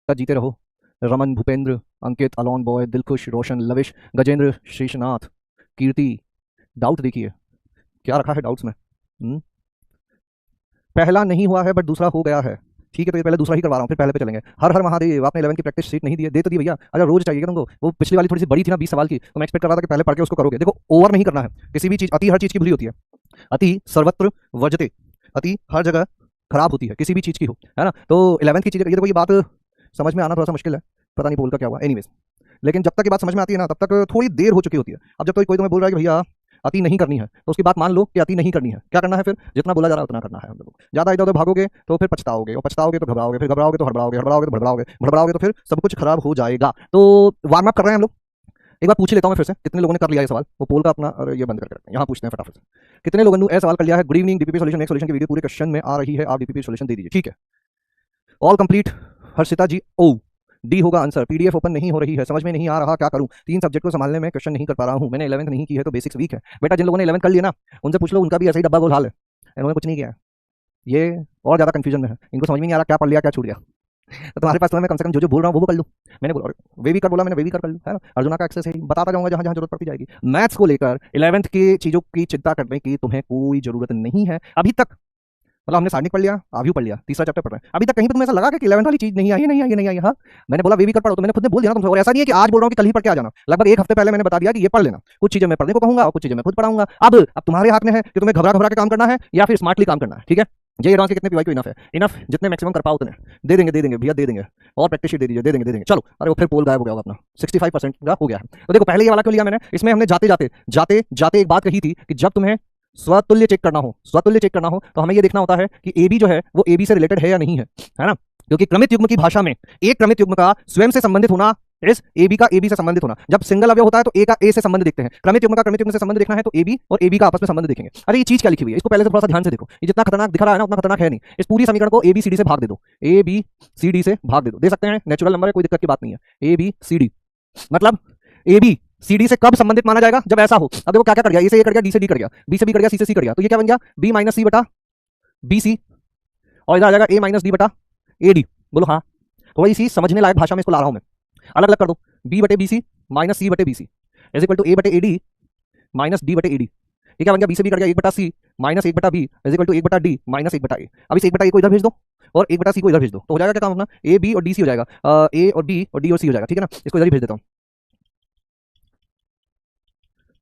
जीते रहो। रमन, भूपेंद्र, अंकित, alone boy, Dilkhush, रोशन, lavish, Gajendra, Sheshnath, कीर्ति। Doubt देखिए क्या रखा है डाउट्स में। पहला नहीं हुआ है बट दूसरा हो गया है। ठीक है, तो ये पहले दूसरा ही करवा रहा हूँ, फिर पहले पे चलेंगे। हर हर महादेव। आपने 11 की प्रैक्टिस शीट नहीं दी है, दे तो दी भैया। अगर रोज चाहिए तुमको, वो पिछली वाली थोड़ी सी बड़ी थी ना 20 सवाल की, तो मैं एक्सपेक्ट कर रहा था कि पहले पढ़ के उसको करोगे। देखो, ओवर नहीं करना है किसी भी चीज। अति हर चीज की बुरी होती है। अति सर्वत्र वर्जते। अति हर जगह खराब होती है, किसी भी चीज की हो, है ना। तो 11th की चीज, ये देखो, ये बात समझ में आना थोड़ा सा मुश्किल है। पता नहीं पोल का क्या हुआ, एनीवेज। लेकिन जब तक ये बात समझ में आती है ना, तब तक थोड़ी देर हो चुकी होती है। अब जब तक कोई तुम्हें बोल रहा है कि भैया अति नहीं करनी है, तो उसकी बात मान लो कि अति नहीं करनी है। क्या करना है फिर? जितना बोला जा रहा है उतना करना है हम लोगों को। ज्यादा इधर उधर भागोगे तो फिर पछताओगे, और पछताओगे तो घबराओगे, फिर घबराओगे तो हड़बड़ाओगे, हड़बड़ाओगे तो भड़बड़ाओगे, भड़बड़ाओगे तो फिर सब कुछ खराब हो जाएगा। तो वार्म अप कर रहे हैं हम लोग। एक बार पूछ ही लेता हूं मैं फिर से, कितने लोगों ने कर लिया ये सवाल? वो पोल का अपना और ये बंद करके रखते हैं, यहाँ पूछते हैं फटाफट से। कितने लोगों ने सवाल कर लिया है? Good evening DPP solution, next solution की वीडियो पूरे क्वेश्चन में आ रही है, आप डीपीपी सॉल्यूशन दे दीजिए। ठीक है, ऑल कंप्लीट। हर्षिता जी, ओ डी होगा आंसर। पीडीएफ ओपन नहीं हो रही है, समझ में नहीं आ रहा, क्या करूं? 3 सब्जेक्ट को संभालने में क्वेश्चन नहीं कर पा रहा हूं। मैंने 11th नहीं की है तो बेसिक्स वीक है। बेटा, जिन लोगों ने 11th कर लिया ना, उनसे पूछ लो, उनका भी ऐसा ही डब्बा गोल हाल है। इन्होंने कुछ नहीं किया है, ये और ज्यादा कंफ्यूजन में है। इनको समझ में नहीं आ रहा क्या पढ़ लिया क्या छूट गया। तो तुम्हारे पास, तुम्हें मैं कम से कम जो बोल रहा हूँ वो कर लूँ। मैंने बोला वे भी कर, बोला मैंने वे भी कर लूँ, है ना। अर्जुना का एक्सेस है, बताता जाऊंगा जहां जहां जरूरत पड़ती जाएगी। मैथ्स को लेकर 11th की चीजों की चिंता करने की तुम्हें कोई जरूरत नहीं है अभी तक। मतलब हमने सारणी पढ़ लिया, आव्यू पढ़ लिया, तीसरा चैप्टर पढ़ रहे हैं, अभी तक कहीं पे तुम्हें ऐसा लगा कि 11th वाली चीज नहीं आई है, नहीं आई है, नहीं आई है? हाँ, मैंने बोला वे भी कर पढ़ो, तो मैंने खुद ने बोल दिया ना तुमसे। और ऐसा नहीं है कि आज बोल रहा हूँ कि कल ही पढ़ के आ जाना। लगभग 1 हफ्ते पहले मैंने बता दिया कि ये पढ़ लेना। कुछ चीजें मैं पढ़ने को कहूंगा और कुछ चीजें मैं खुद पढ़ाऊंगा। अब तुम्हारे हाथ में है कि तुम्हें घबरा घबरा के काम करना है या फिर स्मार्टली काम करना है। ठीक है, जे एडवांस के कितने पीवाई को इनफ है? इनफ, जितने मैक्सिमम कर पाओ उतने दे देंगे, दे देंगे भैया, दे देंगे। और प्रैक्टिस शीट दे दीजिए, दे देंगे, दे देंगे। चलो, अरे वो फिर पोल गायब हो गया होगा अपना, 65% का हो गया है। तो देखो, पहले ये वाला क्यों लिया मैंने? इसमें हमने जाते जाते जाते जाते एक बात कही थी कि जब तुम्हें स्वतुल्य चेक करना हो, स्वतुल्य चेक करना हो, तो हमें ये देखना होता है कि ए बी जो है वो ए बी से रिलेटेड है या नहीं है ना। क्योंकि क्रमित युग्म की भाषा में एक क्रमित युग्म का स्वयं से संबंधित होना इस ए बी का ए बी से संबंधित होना। जब सिंगल अवयव होता है तो ए का ए से संबंध देखते हैं, क्रमित युग्म का क्रमित युग्म से संबंध देखना है तो ए बी और ए बी का आपस में संबंध देखेंगे। अरे ये चीज क्या लिखी हुई है, इसको पहले से थोड़ा सा ध्यान से देखो। ये जितना खतरनाक दिख रहा है ना, उतना खतरनाक है नहीं। इस पूरी समीकरण को ए बी सी डी से भाग दे दो, ए बी सी डी से भाग दे दो। दे सकते हैं, नेचुरल नंबर है, कोई दिक्कत की बात नहीं है। ए बी सी डी मतलब ए बी सी डी से कब संबंधित माना जाएगा? जब ऐसा हो। अब देखो क्या क्या कर गया, ए से ए कर गया, डी से डी कर गया, बी से बी कर गया, सी से सी कर गया, तो ये क्या बन गया? बी माइनस सी बटा बी सी, और इधर आ जाएगा ए माइनस डी बटा ए डी। बोलो हाँ। थोड़ी सी समझने लायक भाषा में इसको ला रहा हूं मैं, अलग अलग कर दो। बी बटे बी सी माइनस सी बटे B C is equal to A बटे ए डी माइनस डी बटे ए डी। ये क्या बन गया? बी से बी कर गया 1 बटा सी माइनस 1 बटा बी इज इक्वल टू 1 बटा डी माइनस 1 बटा ए। अब इस 1 बटा ए को इधर भेज दो और 1 बटा सी को इधर भेज दो, तो हो जाएगा क्या काम अपना? ए बी और डी सी हो जाएगा, ए और बी और डी और सी हो जाएगा। ठीक है ना, इसको इधर ही भेज देता हूँ,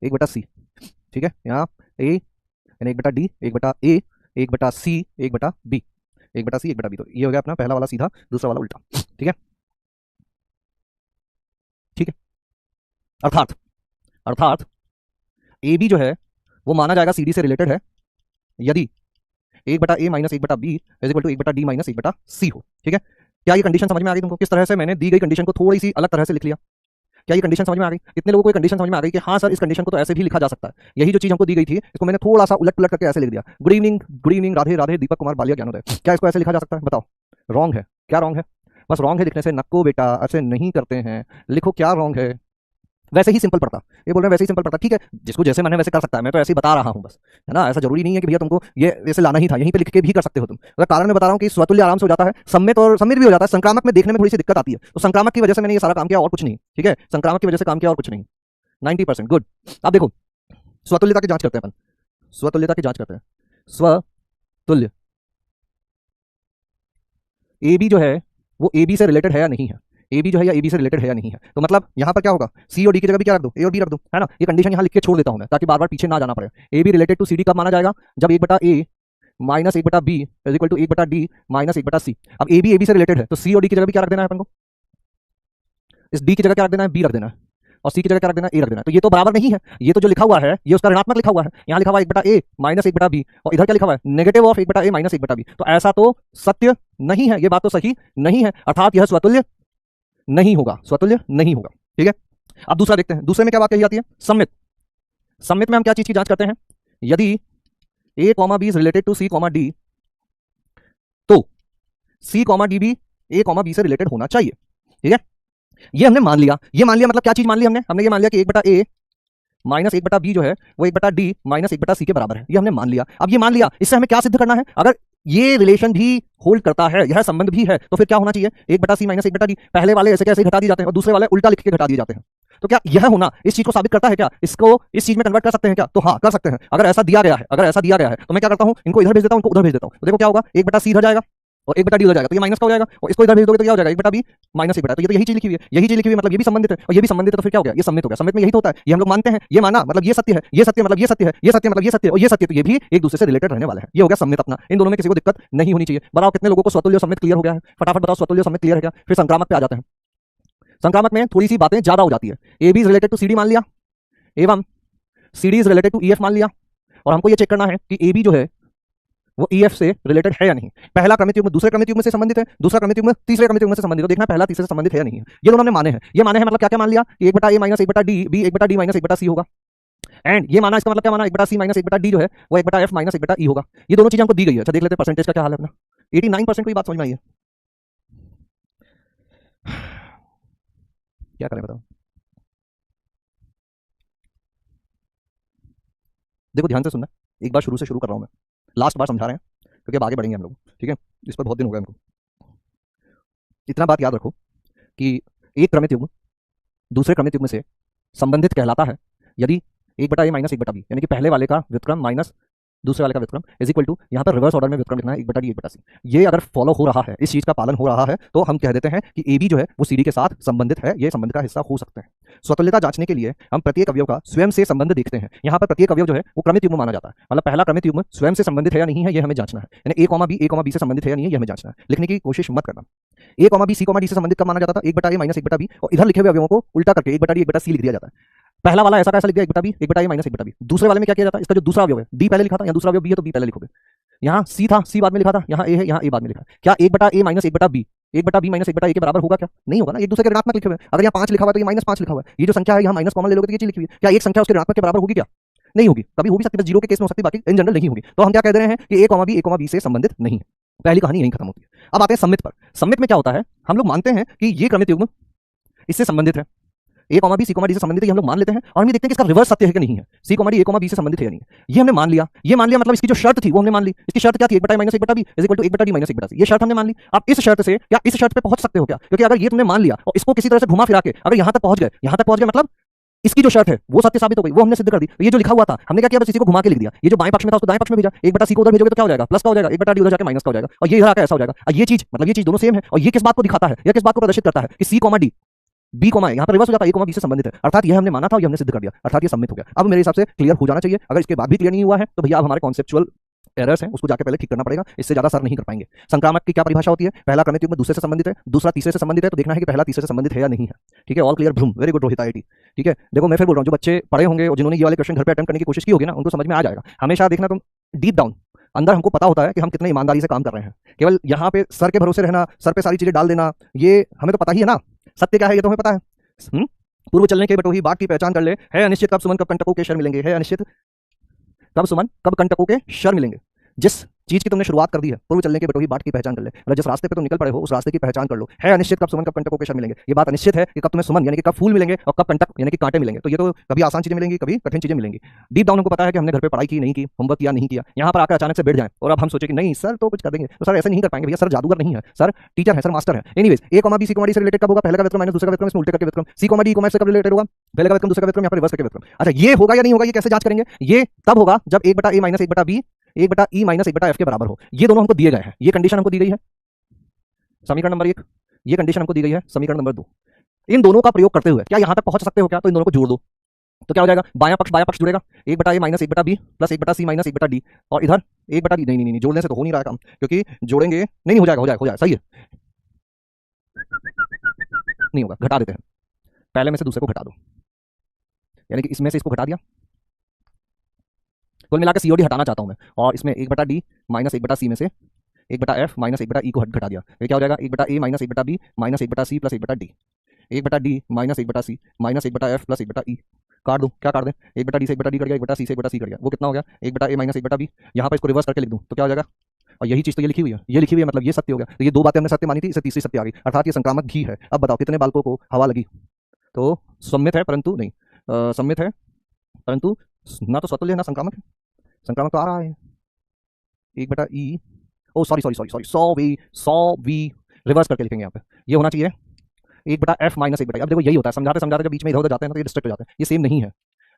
1 बटा सी। ठीक है, यहाँ ए यानी 1 बटा डी, 1 बटा ए, 1 बटा सी, 1 बटा बी, 1 बटा सी, 1 बटा बी। तो ये हो गया अपना पहला वाला सीधा, दूसरा वाला उल्टा। ठीक है, ठीक है। अर्थात अर्थात ए बी जो है वो माना जाएगा सी डी से रिलेटेड है यदि 1 बटा ए माइनस 1 बटा बी इज इक्वल टू 1 बटा डी माइनस 1 बटा सी हो। ठीक है, क्या ये कंडीशन समझ में आ गई तुमको? किस तरह से मैंने दी गई कंडीशन को थोड़ी सी अलग तरह से लिख लिया। क्या ये कंडीशन समझ में आ गई? कितने लोगों को ये कंडीशन समझ में आ गई कि हाँ सर, इस कंडीशन को तो ऐसे भी लिखा जा सकता है? यही जो चीज हमको दी गई थी, इसको मैंने थोड़ा सा उलट पुलट करके ऐसे लिख दिया। Good evening, good evening, Radhe Radhe, Deepak Kumar Ballia Gyanodaya. क्या इसको ऐसे लिखा जा सकता है? बताओ। रॉन्ग है। क्या रॉन्ग है? बस रॉन्ग है लिखने से। नको बेटा, ऐसे नहीं करते हैं, लिखो क्या रॉन्ग है। वैसे ही सिंपल पड़ता, ये बोल रहे हैं वैसे ही सिंपल पड़ता। ठीक है, जिसको जैसे मन है वैसे कर सकता है, मैं तो ऐसे ही बता रहा हूँ बस, है ना। ऐसा जरूरी नहीं है कि भैया तुमको ये ऐसे लाना ही था, यहीं पे लिख के भी कर सकते हो तुम। अगर कारण मैं बता रहा हूँ कि स्वतुल्य आराम से हो जाता है, सम्मित और सम्मित भी हो जाता है। संक्रामक में देखने में थोड़ी सी दिक्कत आती है, तो संक्रामक की वजह से मैंने ये सारा काम किया और कुछ नहीं। ठीक है, संक्रामक की वजह से काम किया और कुछ नहीं। 90% गुड। अब देखो, स्वतुल्यता की जांच करते हैं अपन, स्वतुल्यता की जांच करते हैं। स्वतुल्य ए बी जो है वो ए बी से रिलेटेड है या नहीं है? ए बी जो है या ए बी से रिलेटेड है या नहीं है? तो मतलब यहां पर क्या होगा? सी और डी की जगह भी क्या रख दो? ए और बी रख दो, है ना। ये कंडीशन यहां लिख के छोड़ देता हूं मैं, ताकि बार बार पीछे ना जाना पड़े। A B related to C D कब माना जाएगा? जब 1 बटा ए माइनस 1 बटा बी इज इक्वल टू 1 बटा डी माइनस 1 बटा सी। अब ए बी से रिलेटेड है, तो सी और डी की जगह भी क्या रख देना है अपन को? इस डी की जगह क्या रख देना है? बी रख देना है, और सी की जगह क्या रख देना है? ए रख देना है। तो ये तो बराबर नहीं है, ये तो जो लिखा हुआ है ये उसका ऋणात्मक लिखा हुआ है। यहाँ लिखा हुआ है 1 बटा ए माइनस 1 बटा बी, और इधर क्या लिखा हुआ है? नेगेटिव ऑफ 1 बटा ए माइनस 1 बटा बी। तो ऐसा तो सत्य नहीं है, ये बात तो सही नहीं है, अर्थात यह स्वतुल्य नहीं होगा, स्वतुल्य नहीं होगा। ठीक है, अब दूसरा देखते हैं। दूसरे में क्या बात कही जाती है? सम्मित। सम्मित में हम क्या चीज की जांच करते हैं? यदि A comma B is related to C comma D, तो सी कॉमा डी भी ए कॉमा बी से रिलेटेड होना चाहिए। ठीक है, ये हमने मान लिया। ये मान लिया मतलब क्या चीज मान ली हमने? हमने ये मान लिया कि 1 बटा ए माइनस 1 बटा बी जो है वो 1 बटा डी माइनस 1 बटा सी के बराबर है। ये हमने मान लिया। अब ये मान लिया, इससे हमें क्या सिद्ध करना है? अगर ये रिलेशन भी होल्ड करता है, यह संबंध भी है, तो फिर क्या होना चाहिए, 1/c माइनस 1/d। पहले वाले ऐसे कैसे घटा दिए जाते हैं और दूसरे वाले उल्टा लिख के घटा दिए जाते हैं। तो क्या यह होना इस चीज को साबित करता है क्या, इसको इस चीज में कन्वर्ट कर सकते हैं क्या, तो हाँ कर सकते हैं। अगर ऐसा दिया गया है, अगर ऐसा दिया गया है तो मैं क्या करता हूं, इनको इधर भेज देता हूं, इनको उधर भेज देता हूं, तो देखो क्या होगा, 1/c इधर जाएगा और 1/d उधर जाएगा, तो ये माइनस का हो जाएगा, और इसको इधर भेज दोगे तो क्या हो जाएगा, 1/b माइनस 1/, तो ये तो यही चीज लिखी हुई है, यही चीज लिखी हुई है, मतलब ये भी संबंधित है और ये भी संबंधित है, तो फिर क्या हो गया, ये सम्मित हो गया। सम्मित में यही तो होता है, ये हम लोग मानते हैं, ये माना मतलब ये सत्य है, ये सत्य मतलब ये सत्य है, ये सत्य मतलब ये सत्य है, और ये सत्य, तो ये भी एक दूसरे से रिलेटेड रहने वाले हैं। ये हो गया सम्मित अपना, इन दोनों में किसी को दिक्कत नहीं होनी चाहिए। बताओ कितने लोगों को स्वतुल्य सम्मित क्लियर हो गया है, फटाफट बताओ स्वतुल्य सम्मित क्लियर है क्या। फिर संक्रामक पे आ जाते हैं। संक्रामक में थोड़ी सी बातें ज्यादा हो जाती है। A B is related to C D मान लिया, एवं C D is related to E F मान लिया, और हमको ये चेक करना है कि ए बी जो है वो ई एफ से रिलेटेड है या नहीं। पहला क्रमित युग्म दूसरे क्रमित युग्म से संबंधित है, दूसरा क्रमित युग्म तीसरे क्रमित युग्म से संबंधित है, तो देखना पहला तीसरे से संबंधित है या नहीं है। ये दोनों हमने माने हैं। ये माने हैं मतलब क्या क्या मान लिया, 1/a minus 1/d b 1/d minus 1/c होगा। एंड ये माना, इसका मतलब क्या माना, 1/c माइनस 1/d जो है वो 1/f माइनस 1/e होगा। ये दोनों चीजें हमको दी गई है। अच्छा देख लेते हैं परसेंटेज का क्या हाल है अपना। 89% को ये बात समझ में आई है। क्या करें बताओ। देखो ध्यान से सुनना, एक बार शुरू से शुरू कर रहा हूं मैं, लास्ट बार समझा रहे हैं क्योंकि अब आगे बढ़ेंगे हम लोग, ठीक है। इस पर बहुत दिन हो गए हमको। इतना बात याद रखो कि एक क्रमित युग्म दूसरे क्रमित युग्म से संबंधित कहलाता है यदि 1/a माइनस 1/b, यानी कि पहले वाले का व्युत्क्रम माइनस दूसरे वाले का व्युत्क्रम इज इक्वल टू, यहाँ पर रिवर्स ऑर्डर में व्युत्क्रम लिखना है, 1/d 1/c। ये अगर फॉलो हो रहा है, इस चीज का पालन हो रहा है, तो हम कह देते हैं कि ए बी जो है वो सी डी के साथ संबंधित है, ये संबंध का हिस्सा हो सकते हैं। स्वतुल्यता जांचने के लिए हम प्रत्येक अवयव का स्वयं से संबंध देखते हैं। यहाँ पर प्रत्येक अवयव जो है वो क्रमित युग्म माना जाता है, मतलब पहला क्रमित युग्म स्वयं से संबंधित है या नहीं है, ये हमें जांचना है। यानी a, b से संबंधित है या नहीं है, ये हमें जांचना है। लिखने की कोशिश मत करना। a, b, c, d से संबंधित कब माना जाता था, 1/a माइनस 1/b, और इधर लिखे हुए अवयवों को उल्टा करके 1/d 1/c लिख दिया जाता है। पहला वाला ऐसा कैसा लिख दिया, 1/b 1/a माइनस 1/b। दूसरे वाले में क्या किया जाता है, इसका जो दूसरा अवयव है d पहले लिखा था, यहाँ दूसरा अवयव b है तो b पहले लिखोगे। यहाँ c था, c बाद में लिखा था, यहाँ a है, यहाँ a बाद में लिखा है। क्या 1/a minus 1/b 1/b minus 1/a के बराबर होगा क्या, नहीं होगा ना, एक दूसरे के ऋणात्मक लिखे हुए। अगर यहाँ 5 लिखा हुआ है तो ये -5 लिखा हुआ है। ये जो संख्या है यहाँ माइनस कॉमन ले लोगे तो ये चीज लिखी हुई है। क्या एक संख्या उसके ऋणात्मक के बराबर होगी क्या, नहीं होगी। कभी हो भी सकती है, जीरो के केस में हो सकती है, बाकी इन जनरल नहीं होगी। तो हम क्या कह रहे हैं कि a, b से संबंधित नहीं है। पहली कहानी यहीं खत्म होती है। अब आते हैं सम्मित पर। सम्मित में क्या होता है, हम लोग मानते हैं कि ये क्रमित युग्म इससे संबंधित है, a, b, c, d से संबंधित है, ये हम लोग मान लेते हैं, और हम ये देखते हैं कि इसका रिवर्स सत्य है कि नहीं है, c, d, a, b से संबंधित है या नहीं है। ये हमने मान लिया। ये मान लिया मतलब इसकी जो शर्त थी वो हमने मान ली। इसकी शर्त क्या थी, 1/a minus 1/b is equal to 1/d minus 1/c। ये शर्त हमने मान ली। अब इस शर्त से क्या इस शर्त पे पहुंच सकते हो क्या, क्योंकि अगर ये तुमने मान लिया और इसको किसी तरह से घुमा फिरा के अगर यहां तक पहुंच गए मतलब इसकी जो शर्त है वो सत्य साबित हो गई, वो हमने सिद्ध कर दी। तो ये जो लिखा हुआ था हमने क्या किया, बस इसी को घुमा के लिख दिया। ये जो बाएं पक्ष में था उसको दाएं पक्ष में भेजा, 1/c को उधर भेजोगे तो क्या हो जाएगा, प्लस का हो जाएगा, 1/d उधर जाके माइनस का हो जाएगा, और ये इधर आकर ऐसा हो जाएगा। और ये चीज मतलब ये चीज दोनों सेम है, और ये किस बात को दिखाता है, ये किस बात को प्रदर्शित करता है कि c, d b, यहाँ पर रिवर्स हो जाता है, a, b से संबंधित है, अर्थात ये हमने माना था, ये हमने सिद्ध कर दिया, अर्थात ये सम्मित हो गया। अब मेरे हिसाब से क्लियर हो जाना चाहिए। अगर इसके बाद भी क्लियर नहीं हुआ है तो भैया अब हमारे कॉन्सेप्चुअल एरर्स हैं, उसको जाके पहले ठीक करना पड़ेगा, इससे ज्यादा सर नहीं कर पाएंगे। संक्रामक की क्या परिभाषा होती है, पहला क्रमित युग्म दूसरे से संबंधित है, दूसरा तीसरे से संबंधित है, तो देखना है कि पहला तीसरे से संबंधित है या नहीं है। ठीक है, all clear, vroom, very good Rohit IT. ठीक है, देखो मैं फिर बोल रहा हूँ, जो बच्चे पढ़े होंगे और जिन्होंने ये वाले क्वेश्चन घर पे अटेम्प्ट करने की कोशिश की होगी ना, उनको समझ में आ जाएगा। हमेशा देखना तुम डीप डाउन अंदर हमको पता होता है कि हम कितने ईमानदारी से काम कर रहे हैं। केवल यहाँ पे सर के भरोसे रहना, सर पे सारी चीजें डाल देना, ये हमें तो पता ही है ना, सत्य क्या है ये तो हमें पता है। पूर्व चलने के बटोही बाट की पहचान कर ले, है अनिश्चित कब सुमन कब कंटकों के शर मिलेंगे, है अनिश्चित कब सुमन कब कंटकों के शर मिलेंगे। जिस चीज की तुमने शुरुआत कर दी है, पूर्व चलने के बटोही बाट की पहचान कर ले, मतलब जिस रास्ते पे तुम निकल पड़े हो उस रास्ते की पहचान कर लो। है अनिश्चित कब सुमन कब कंटकों के शर मिलेंगे, ये बात अनिश्चित है कि कब तुम्हें सुमन यानी कि कब फूल मिलेंगे और कब कंटक यानी कि कांटे मिलेंगे। तो ये तो कभी आसान चीजें मिलेंगी, कभी कठिन चीजें मिलेंगी। डीप डाउन हमको पता है कि हमने घर पे पढ़ाई की नहीं की, होमवर्क किया नहीं किया, यहाँ पर आकर अचानक से बैठ जाए और अब हम सोचे कि नहीं सर तो कुछ कर देंगे, तो सर ऐसे नहीं कर पाएंगे भैया, सर जादूगर नहीं है, सर टीचर है, सर मास्टर है। Anyways a, b, c, d से रिलेटेड कब होगा, पहले का व्युत्क्रम माइनस दूसरे का व्युत्क्रम, इसमें उल्टे करके व्युत्क्रम, c, d, e से कब रिलेटेड होगा, पहले का व्युत्क्रम दूसरे का व्युत्क्रम, यहाँ पर रिवर्स करके व्युत्क्रम। अच्छा ये होगा या नहीं होगा, ये कैसे जांच करेंगे, ये तब होगा जब 1/a minus 1/b 1/e minus 1/f के बराबर हो। ये दोनों हमको दिए गए हैं, ये कंडीशन हमको दी गई है समीकरण नंबर 1, ये कंडीशन हमको दी गई है समीकरण नंबर 2। इन दोनों का प्रयोग करते हुए क्या यहां तक पहुंच सकते हो क्या, तो इन दोनों को जोड़ दो तो क्या हो जाएगा, बायां पक्ष जुड़ेगा, 1/a minus 1/b plus 1/c minus 1/d, और इधर 1/d नहीं जोड़ने से तो हो नहीं रहा काम, क्योंकि जोड़ेंगे नहीं, हो जाएगा सही है, नहीं होगा, घटा देते हैं, पहले में से दूसरे को घटा दो, यानी कि इसमें से इसको घटा दिया। कुल मिलाकर सीओडी हटाना चाहता हूं मैं, और इसमें 1/d माइनस 1/c में से 1/f माइनस 1/e को घटा दिया, ये क्या हो जाएगा, 1/a minus 1/b minus 1/c plus 1/d, 1/d minus 1/c minus 1/f plus 1/e। काट दो, क्या काट दें, 1/d से 1/d कट गया, 1/c से 1/c कट गया, वो कितना हो गया, 1/a माइनस 1/b। यहाँ पर इसको रिवर्स करके लिख दूं तो क्या हो जाएगा, और यही चीज तो ये लिखी हुई है, ये लिखी हुई है मतलब ये सत्य हो गया। तो ये दो बातें हमने सत्य मानी थी, इसे तीसरी सत्य आ गई, अर्थात ये संक्रामक भी है। अब बताओ कितने बालकों को हवा लगी, तो सम्मित है परंतु नहीं, सम्मित है परंतु ना तो स्वतुल्य है ना संक्रामक है। संक्रामक तो आ रहा है 1/e oh sorry sorry sorry sorry, 100v reverse करके लिखेंगे यहाँ पे, ये होना चाहिए 1/f-1/। अब देखो यही होता है, समझाते समझाते जब बीच में इधर उधर जाते हैं ना तो ये डिस्ट्रैक्ट हो जाते हैं, ये सेम नहीं है,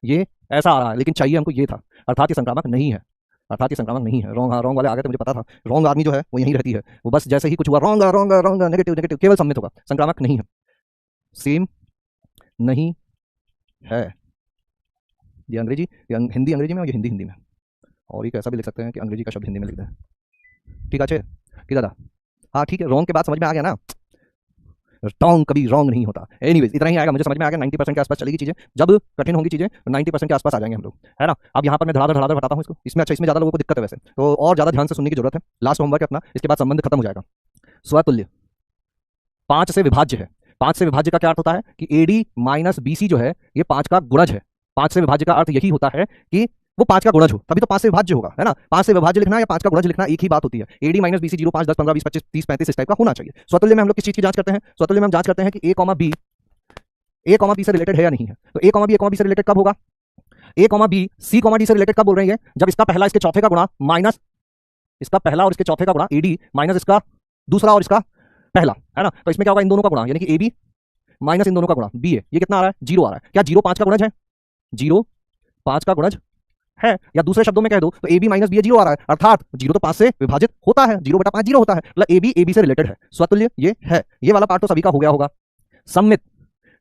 ये ऐसा आ रहा है लेकिन चाहिए हमको ये था, अर्थात ये संक्रामक नहीं है, अर्थात ये संक्रामक नहीं है। रॉन्ग, हाँ रॉन्ग वाले आ गए थे, मुझे पता था। रॉन्ग आर्मी जो है वो यहीं रहती है, वो बस जैसे ही कुछ हुआ wrong wrong wrong negative negative केवल सम्मित होगा, संक्रामक नहीं है, सेम नहीं है। ये अंग्रेजी, ये हिंदी अंग्रेजी में और ये हिंदी हिंदी में, और ये कैसा भी लिख सकते हैं कि अंग्रेजी का शब्द हिंदी में लिख दें। ठीक है कि दादा, हाँ ठीक है, रॉन्ग के बाद समझ में आ गया ना, रॉन्ग कभी रॉन्ग नहीं होता। एनीवेज इतना ही आएगा, मुझे समझ में आ गया। 90% के आसपास चलेगी चीजें, जब कठिन होंगी चीजें 90% के आसपास आ जाएंगे हम लोग, है ना। अब यहाँ पर मैं धड़ाधड़ बताता हूँ इसको, इसमें अच्छा, इसमें ज्यादा लोगों को दिक्कत है वैसे, तो और ज्यादा ध्यान से सुनने की जरूरत है। लास्ट होमवर्क है अपना, इसके बाद संबंध खत्म हो जाएगा। स्वतुल्य 5 से विभाज्य है। 5 से विभाज्य का क्या अर्थ होता है कि AD माइनस BC जो है ये 5 का गुणज है। 5 से विभाज्य का अर्थ यही होता है कि वो 5 का गुणज हो, तभी तो 5 से विभाज्य होगा, है ना। 5 से विभाज्य लिखना या 5 का गुणज लिखना एक ही बात होती है। AD माइनस BC 0, 5, 10, 15, 20, 25, 30, 35 इस टाइप का होना चाहिए। स्वतुल्य में हम लोग किस चीज की जांच करते हैं? स्वतुल्य में हम जांच करते हैं कि A, B से रिलेटेड है या नहीं है। तो A, B से रिलेटेड कब होगा? A, B C, D से रिलेटेड कब बोल रहे हैं? जब इसका पहला इसके चौथे का गुणा माइनस इसका पहला और इसके चौथे का गुणा AD माइनस इसका दूसरा और इसका पहला, है ना। तो इसमें क्या होगा? इन दोनों का गुणा, यानी कि AB माइनस इन दोनों का गुणा BA। ये कितना आ रहा है? 0 आ रहा है। क्या 0 5 का गुणज है? 0 5 का गुणज है, या दूसरे शब्दों में कह दो तो AB माइनस BA 0 आ रहा है, अर्थात 0 तो 5 से विभाजित होता है, 0/5 0 होता है, मतलब AB से रिलेटेड है। स्वतुल्य ये है, ये वाला पार्ट तो सभी का हो गया होगा। सम्मित,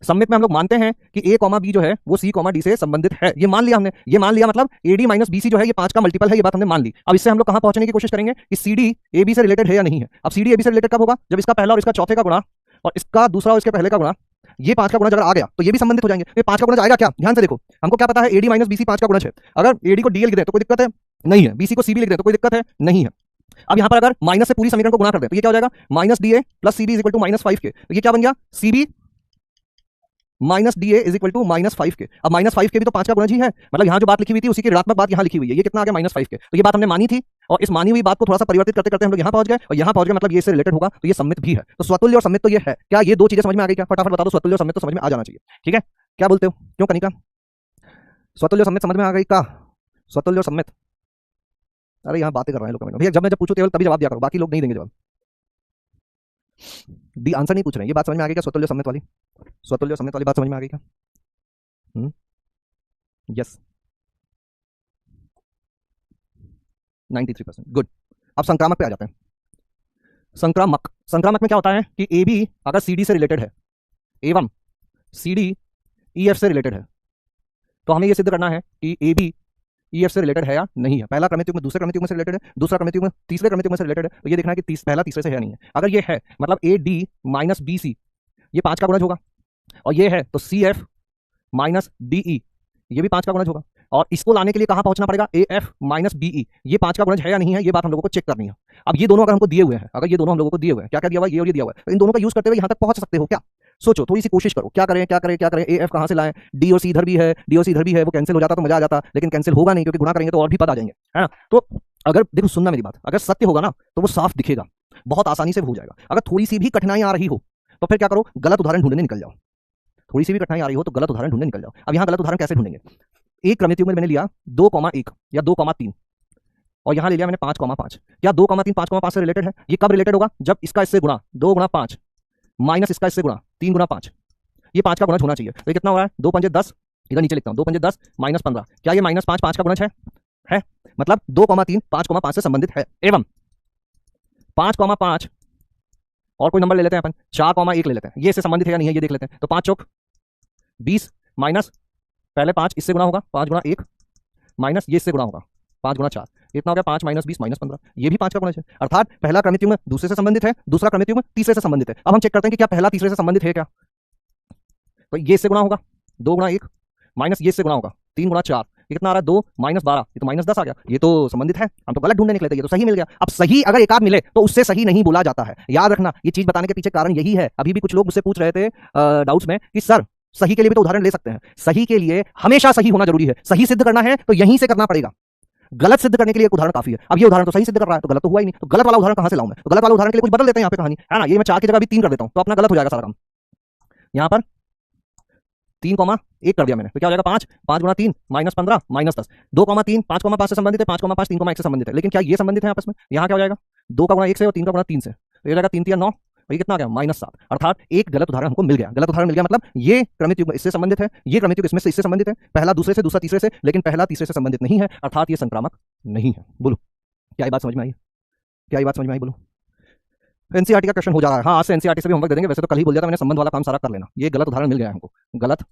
सम्मित में हम लोग मानते हैं कि A, B जो है वो C, D से संबंधित है। ये मान लिया हमने, ये मान लिया मतलब AD माइनस BC जो है ये 5 का मल्टीपल है, ये बात हमने मान ली। अब इससे हम लोग कहां पहुंचने की कोशिश करेंगे कि CD AB से रिलेटेड है या नहीं है। अब CD AB से रिलेटेड कब होगा? जब इसका पहला और इसका चौथे का गुणा और इसका दूसरा और इसके पहले का गुणा, ये 5 का गुणज अगर आ गया तो ये भी संबंधित हो जाएंगे। ये 5 का गुणज आएगा क्या? ध्यान से देखो, हमको क्या पता है AD माइनस BC 5 का गुणज है। अगर AD को DA लिख दे तो कोई दिक्कत है? नहीं है। BC को CB लिख दे तो कोई दिक्कत है? नहीं है। अब यहां पर अगर माइनस से पूरी समीकरण को गुणा कर दे तो ये क्या हो जाएगा? Minus DA plus CB is equal to -5K। तो ये क्या बन गया? CB minus DA is equal to -5K। अब -5K भी तो 5 का गुणज ही है, मतलब यहां जो बात लिखी हुई थी उसी की ऋणात्मक बात यहां लिखी हुई है। ये कितना आ गया? -5K। तो ये बात हमने मानी थी, और इस मानी हुई बात को थोड़ा सा परिवर्तित करते करते हम लोग यहां पहुंच गए, और यहां पहुंच गए मतलब ये इससे रिलेटेड होगा, तो ये सम्मित भी है। तो स्वतुल्य और सम्मित तो ये है। क्या ये दो चीजें समझ में आ गई? क्या फटाफट बता दो, स्वतुल्य और सम्मित तो समझ में आ जाना चाहिए, ठीक है? क्या बोलते हो? क्यों कनिका, स्वतुल्य और सम्मित समझ में आ गई का? स्वतुल्य और सम्मित, अरे यहाँ बातें कर रहे हैं लोग भैया, जब मैं पूछूं केवल तभी जवाब दिया करो, बाकी लोग नहीं देंगे जवाब। डी आंसर नहीं पूछ रहे हैं। ये बात समझ में आ गई क्या? स्वतुल्य सम्मित वाली, स्वतुल्य सम्मित वाली बात समझ में आ गई क्या? Yes, 93%, good. अब संक्रामक पे आ जाते हैं। संक्रामक, संक्रामक में क्या होता है कि AB अगर CD से रिलेटेड है एवं CD EF से रिलेटेड है, तो हमें यह सिद्ध करना है कि AB EF से रिलेटेड है या नहीं है। पहला क्रमित युग्म दूसरे क्रमित युग्म से रिलेटेड है, दूसरा क्रमित युग्म तीसरे क्रमित युग्म से रिलेटेड है, तो ये देखना है कि पहला तीसरे से है नहीं है। अगर ये है मतलब AD माइनस BC ये 5 का गुणज होगा, और ये है तो CF माइनस DE ये भी 5 का गुणज होगा। और इसको लाने के लिए कहां पहुंचना पड़ेगा? AF माइनस BE ये 5 का गुणज है या नहीं है, ये बात हम लोगों को चेक करनी है। अब ये दोनों अगर हमको दिए हुए हैं, अगर ये दोनों हम लोगों को दिए हुए हैं, क्या क्या दिया हुआ है? ये और ये दिया हुआ है, तो इन दोनों का यूज करते हुए यहां तक पहुंच सकते हो क्या? सोचो, थोड़ी सी कोशिश करो, क्या करें क्या करें क्या करें? AF कहां से लाएं? D और C इधर भी है, D और C इधर भी है, वो कैंसिल हो जाता तो मजा आ जाता, लेकिन कैंसिल होगा नहीं क्योंकि गुणा करेंगे तो और भी पद आ जाएंगे, है ना। तो अगर देखो, सुनना मेरी बात, अगर सत्य होगा ना तो वो साफ दिखेगा, बहुत आसानी से हो जाएगा। अगर थोड़ी सी भी कठिनाई आ रही हो तो फिर क्या करो? गलत उदाहरण ढूंढने निकल जाओ। थोड़ी सी भी कठिनाई आ रही हो तो गलत उदाहरण ढूंढने निकल जाओ। अब यहां गलत उदाहरण कैसे ढूंढेंगे? एक क्रमित युग्म मैंने लिया 2,1 या 2,3, और यहां ले लिया मैंने 5,5। क्या 2,3 5,5 से रिलेटेड है? ये कब रिलेटेड होगा? जब इसका इससे गुणा 2 गुणा 5 माइनस इसका इससे गुणा 3 गुणा 5, ये 5 का गुणज होना चाहिए। तो ये कितना हो रहा है? 2 पंजे 10, इधर नीचे लिखता हूं, 2 पंजे 10 माइनस 15। क्या ये -5 5 का गुणज है? मतलब 2,3 5,5 से संबंधित है। एवं 5,5 और कोई नंबर ले लेते हैं अपन, 4,1 ले लेते हैं, ये इससे संबंधित है या नहीं है ये देख लेते हैं। तो 5 चौक 20 माइनस पहले 5 इससे गुणा होगा, 5 गुणा 1 माइनस ये इससे गुणा होगा, 5 गुणा 4, इतना हो गया 5 माइनस 20 माइनस 15, ये भी 5 का गुणज है। अर्थात पहला क्रमित युग्म दूसरे से संबंधित है, दूसरा क्रमित युग्म तीसरे से संबंधित है। अब हम चेक करते हैं कि क्या पहला तीसरे से संबंधित है क्या? तो ये इससे गुणा होगा, 2 गुणा 1 माइनस ये इससे गुणा होगा, 3 गुणा 4, ये कितना आ रहा है? 2 माइनस 12, ये तो -10 आ गया, ये तो संबंधित है। हम तो गलत ढूंढने निकले थे, ये तो सही मिल गया। अब सही अगर एक आध मिले तो उससे सही नहीं बोला जाता है, याद रखना। ये चीज बताने के पीछे कारण यही है। अभी भी कुछ लोग मुझसे पूछ रहे थे डाउट्स में कि सर सही के लिए भी तो उदाहरण ले सकते हैं। सही के लिए हमेशा सही होना जरूरी है। सही सिद्ध करना है तो यहीं से करना पड़ेगा, गलत सिद्ध करने के लिए एक उदाहरण काफी है। अब ये उदाहरण तो सही सिद्ध कर रहा है, तो गलत तो हुआ ही नहीं, तो गलत वाला उदाहरण कहां से लाऊं मैं? तो गलत वाला उदाहरण के लिए कुछ बदल देते हैं यहाँ पे कहानी, है ना। ये मैं 4 की जगह भी 3 कर देता हूं तो अपना गलत हो जाएगा सारा काम। यहां पर 3,1 कर दिया मैंने, तो क्या हो जाएगा? 5 5 गुणा 3 माइनस 15 माइनस 10, 2,3 5,5 से संबंधित है, 5,5 3,1 से संबंधित है, लेकिन क्या ये संबंधित है आपस में? यहाँ क्या हो जाएगा? 2 का गुणा 1 से और 3 का गुणा 3 से, तो ये जाएगा 3 3 9, और ये कितना आ गया -7। अर्थात एक गलत उदाहरण हमको मिल गया। गलत उदाहरण मिल गया मतलब ये क्रमित युग्म इससे संबंधित है, ये क्रमित युग्म इसमें से इससे संबंधित है, पहला दूसरे से, दूसरा तीसरे से, लेकिन पहला तीसरे से संबंधित नहीं है, अर्थात ये संक्रामक नहीं है। बोलो क्या ये बात समझ में आई? क्या ये बात समझ में आई? बोलो। एनसीईआरटी का क्वेश्चन हो जा रहा है। हाँ, आज से एनसीईआरटी से भी होमवर्क दे देंगे। वैसे तो कल ही बोल दिया था मैंने, संबंध वाला काम सारा कर लेना। ये गलत उदाहरण मिल गया है हमको, गलत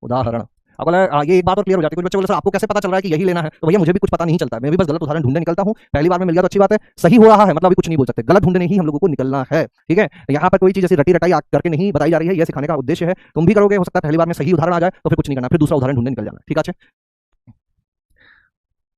उदाहरण। अब ये एक बात और क्लियर हो जाती है। कुछ बच्चे बोले सर आपको कैसे पता चल रहा है कि यही लेना है? तो भैया मुझे भी कुछ पता नहीं चलता है, मैं भी बस गलत उदाहरण ढूंढने निकलता हूँ। पहली बार में मिल गया तो अच्छी बात है, सही हो रहा है मतलब अभी कुछ नहीं बोल सकते, गलत ढूंढने ही हम लोगों को निकलना है। ठीक है, यहाँ पर कोई चीज ऐसी रटी रटाई करके नहीं बताई जा रही है, यह सिखाने का उद्देश्य है। तुम भी करोगे, हो सकता है पहली बार में सही उदाहरण आ जाए तो फिर कुछ नहीं करना, फिर दूसरा उदाहरण ढूंढने निकल जाना। ठीक है,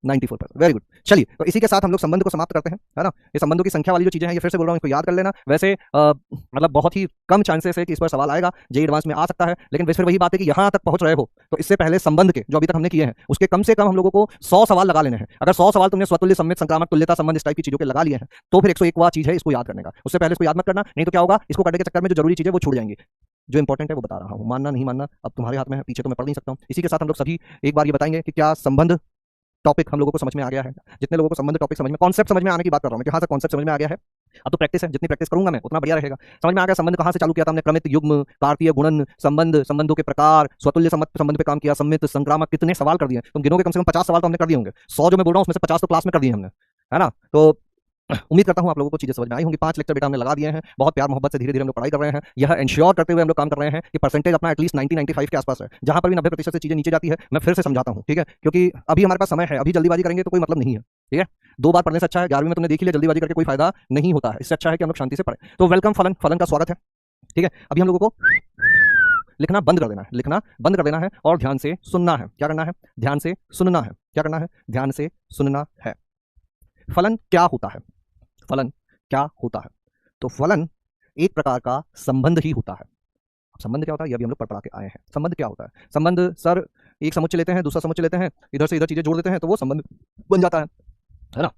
94%, वेरी गुड। चलिए, तो इसी के साथ हम लोग संबंध को समाप्त करते हैं, है ना। ये संबंधों की संख्या वाली जो चीजें हैं, ये फिर से बोल रहा हूँ, इनको याद कर लेना। वैसे मतलब बहुत ही कम चांसेस है कि इस पर सवाल आएगा, जेईई एडवांस में आ सकता है, लेकिन फिर वही बात है कि यहाँ तक पहुंच रहे हो तो इससे पहले संबंध के जो अभी तक हमने किए हैं उसके कम से कम हम लोगों को 100 सवाल लगा लेने हैं। अगर 100 सवाल तुमने स्वतुल्य, सम्मित, संक्रामक, तुल्यता संबंध इस टाइप की चीजों के लगा लिए हैं तो फिर 101वां चीज है इसको याद करने का। उससे पहले इसको याद मत करना, नहीं तो क्या होगा, इसको करने के चक्कर में जो जरूरी चीजें वो छूट जाएंगी। जो इंपॉर्टेंट है वो बता रहा हूँ, मानना नहीं मानना अब तुम्हारे हाथ में है, पीछे तो मैं पढ़ नहीं सकता हूँ। इसी के साथ हम लोग सभी एक बार ये बताएंगे कि क्या संबंध टॉपिक हम लोगों को समझ में आ गया है। जितने लोगों को संबंध टॉपिक समझ में, कॉन्सेप्ट समझ में आने की बात कर रहा हूं मैं कि हाँ सर कॉन्सेप्ट समझ में आ गया है। अब तो प्रैक्टिस है, जितनी प्रैक्टिस करूंगा मैं उतना बढ़िया रहेगा। समझ में आ गया संबंध कहां से चालू किया था हमने, क्रमित युग्म, कार्तीय गुणन, संबंध, संबंधों के प्रकार, स्वतुल्य संबंध पे काम किया, सम्मित, संक्रामक, कितने सवाल कर दिए तुम गिनोगे, कम से कम 50 सवाल तो हमने कर दिए होंगे। 100 जो मैं बोल रहा हूं उसमें से 50 तो क्लास में कर दिए हमने, है ना। तो उम्मीद करता हूं आप लोगों को चीजें समझ में आई होंगी। 5 लेक्चर बेटा हमने लगा दिए हैं, बहुत प्यार मोहब्बत से धीरे धीरे हम लोग पढ़ाई कर रहे हैं। यह इंश्योर करते हुए हम लोग काम कर रहे हैं कि परसेंटेज अपना एटलीस्ट 90-95 के आसपास है। जहां पर भी 90% से चीजें नीचे जाती है मैं फिर से समझाता हूं, ठीक है, क्योंकि अभी हमारे पास समय है, अभी जल्दीबाजी करेंगे तो कोई मतलब नहीं है। ठीक है, 2 बार पढ़ने से अच्छा है, 11वीं में तुमने देख लिया, जल्दीबाजी करके कोई फायदा नहीं होता है। इससे अच्छा है कि हम लोग शांति से पढ़ें। तो वेलकम फलन, फलन का स्वागत है। ठीक है, अभी हम लोगों को लिखना बंद कर देना है, लिखना बंद कर देना है और ध्यान से सुनना है। क्या करना है? ध्यान से सुनना है। क्या करना है? ध्यान से सुनना है। फलन क्या होता है? फलन क्या होता है? तो फलन एक प्रकार का संबंध ही होता है। संबंध क्या होता है ये अभी हम लोग पढ़ के आए हैं। संबंध क्या होता है? संबंध सर एक समुच्चय लेते हैं, दूसरा समुच्चय लेते हैं, इधर से इधर चीजें जोड़ देते हैं तो वो संबंध बन जाता है ना।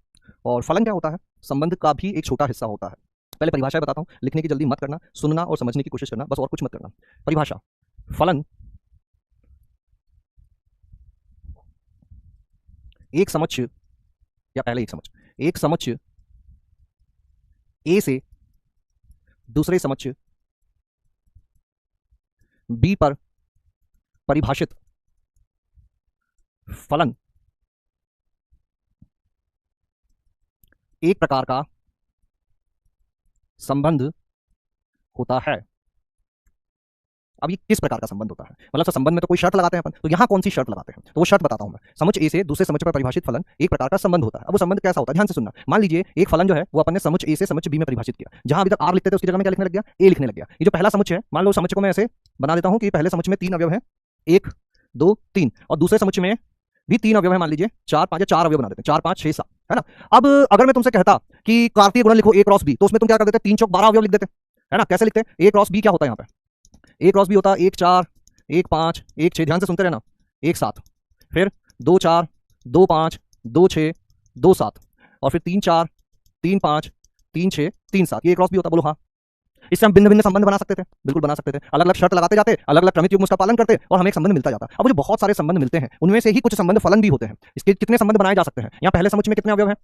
और फलन क्या होता है? संबंध का भी एक छोटा हिस्सा होता है। पहले परिभाषा बताता हूं, लिखने की जल्दी मत करना, सुनना और समझने की कोशिश करना, बस और कुछ मत करना। परिभाषा, फलन एक समुच्चय, या पहले एक समुच्चय, एक समुच्चय ए से दूसरे समुच्चय बी पर परिभाषित फलन एक प्रकार का संबंध होता है। अब ये किस प्रकार का संबंध होता है? मतलब संबंध में तो कोई शर्त लगाते हैं अपन, तो यहां कौन सी शर्त लगाते हैं तो वो शर्त बताता हूं मैं। समुच्चय ए से दूसरे समुच्चय पर परिभाषित फलन एक प्रकार का संबंध होता है। अब वो संबंध कैसा होता है ध्यान से सुनना। मान लीजिए एक फलन जो है वो अपन ने समुच्चय ए से समुच्चय बी में परिभाषित किया, जहां अभी तक आर लिखते थे उसकी जगह में क्या लिखने लग गया? ए लिखने लग गया। ये जो पहला समुच्चय है, मान लो समुच्चय को मैं ऐसे बना देता हूं कि पहले समुच्चय में 3 अवयव हैं, 1 2 3, और दूसरे समुच्चय में भी 3 अवयव है, मान लीजिए 4 5 या 4 अवयव बना देते हैं, 4 5 6 7, है ना। अब अगर मैं तुमसे कहता कि कार्तीय गुणन लिखो A क्रॉस B, तो उसमें तुम क्या कर देते? 3 चौक 12 अवयव लिख देते, है ना। कैसे लिखते हैं? A क्रॉस B क्या होता है यहाँ पे? A क्रॉस B होता है 1 4 1 5 1 6, ध्यान से सुनते रहना, 1 7, फिर 2 4 2 5 2 6 2 7, और फिर 3 4 3 5 3 6 3 7, ये A क्रॉस B होता। बोलो हाँ। इससे हम भिन्न भिन्न संबंध बना सकते थे, बिल्कुल बना सकते थे। अलग अलग शर्त लगाते जाते, अलग अलग क्रमित युग्म उसका पालन करते और हमें एक संबंध मिलता जाता। अब मुझे बहुत सारे संबंध मिलते हैं, उनमें से ही कुछ संबंध फलन भी होते हैं। इसके कितने संबंध बनाए जा सकते हैं? यहाँ पहले समुच्चय में कितने अवयव हैं?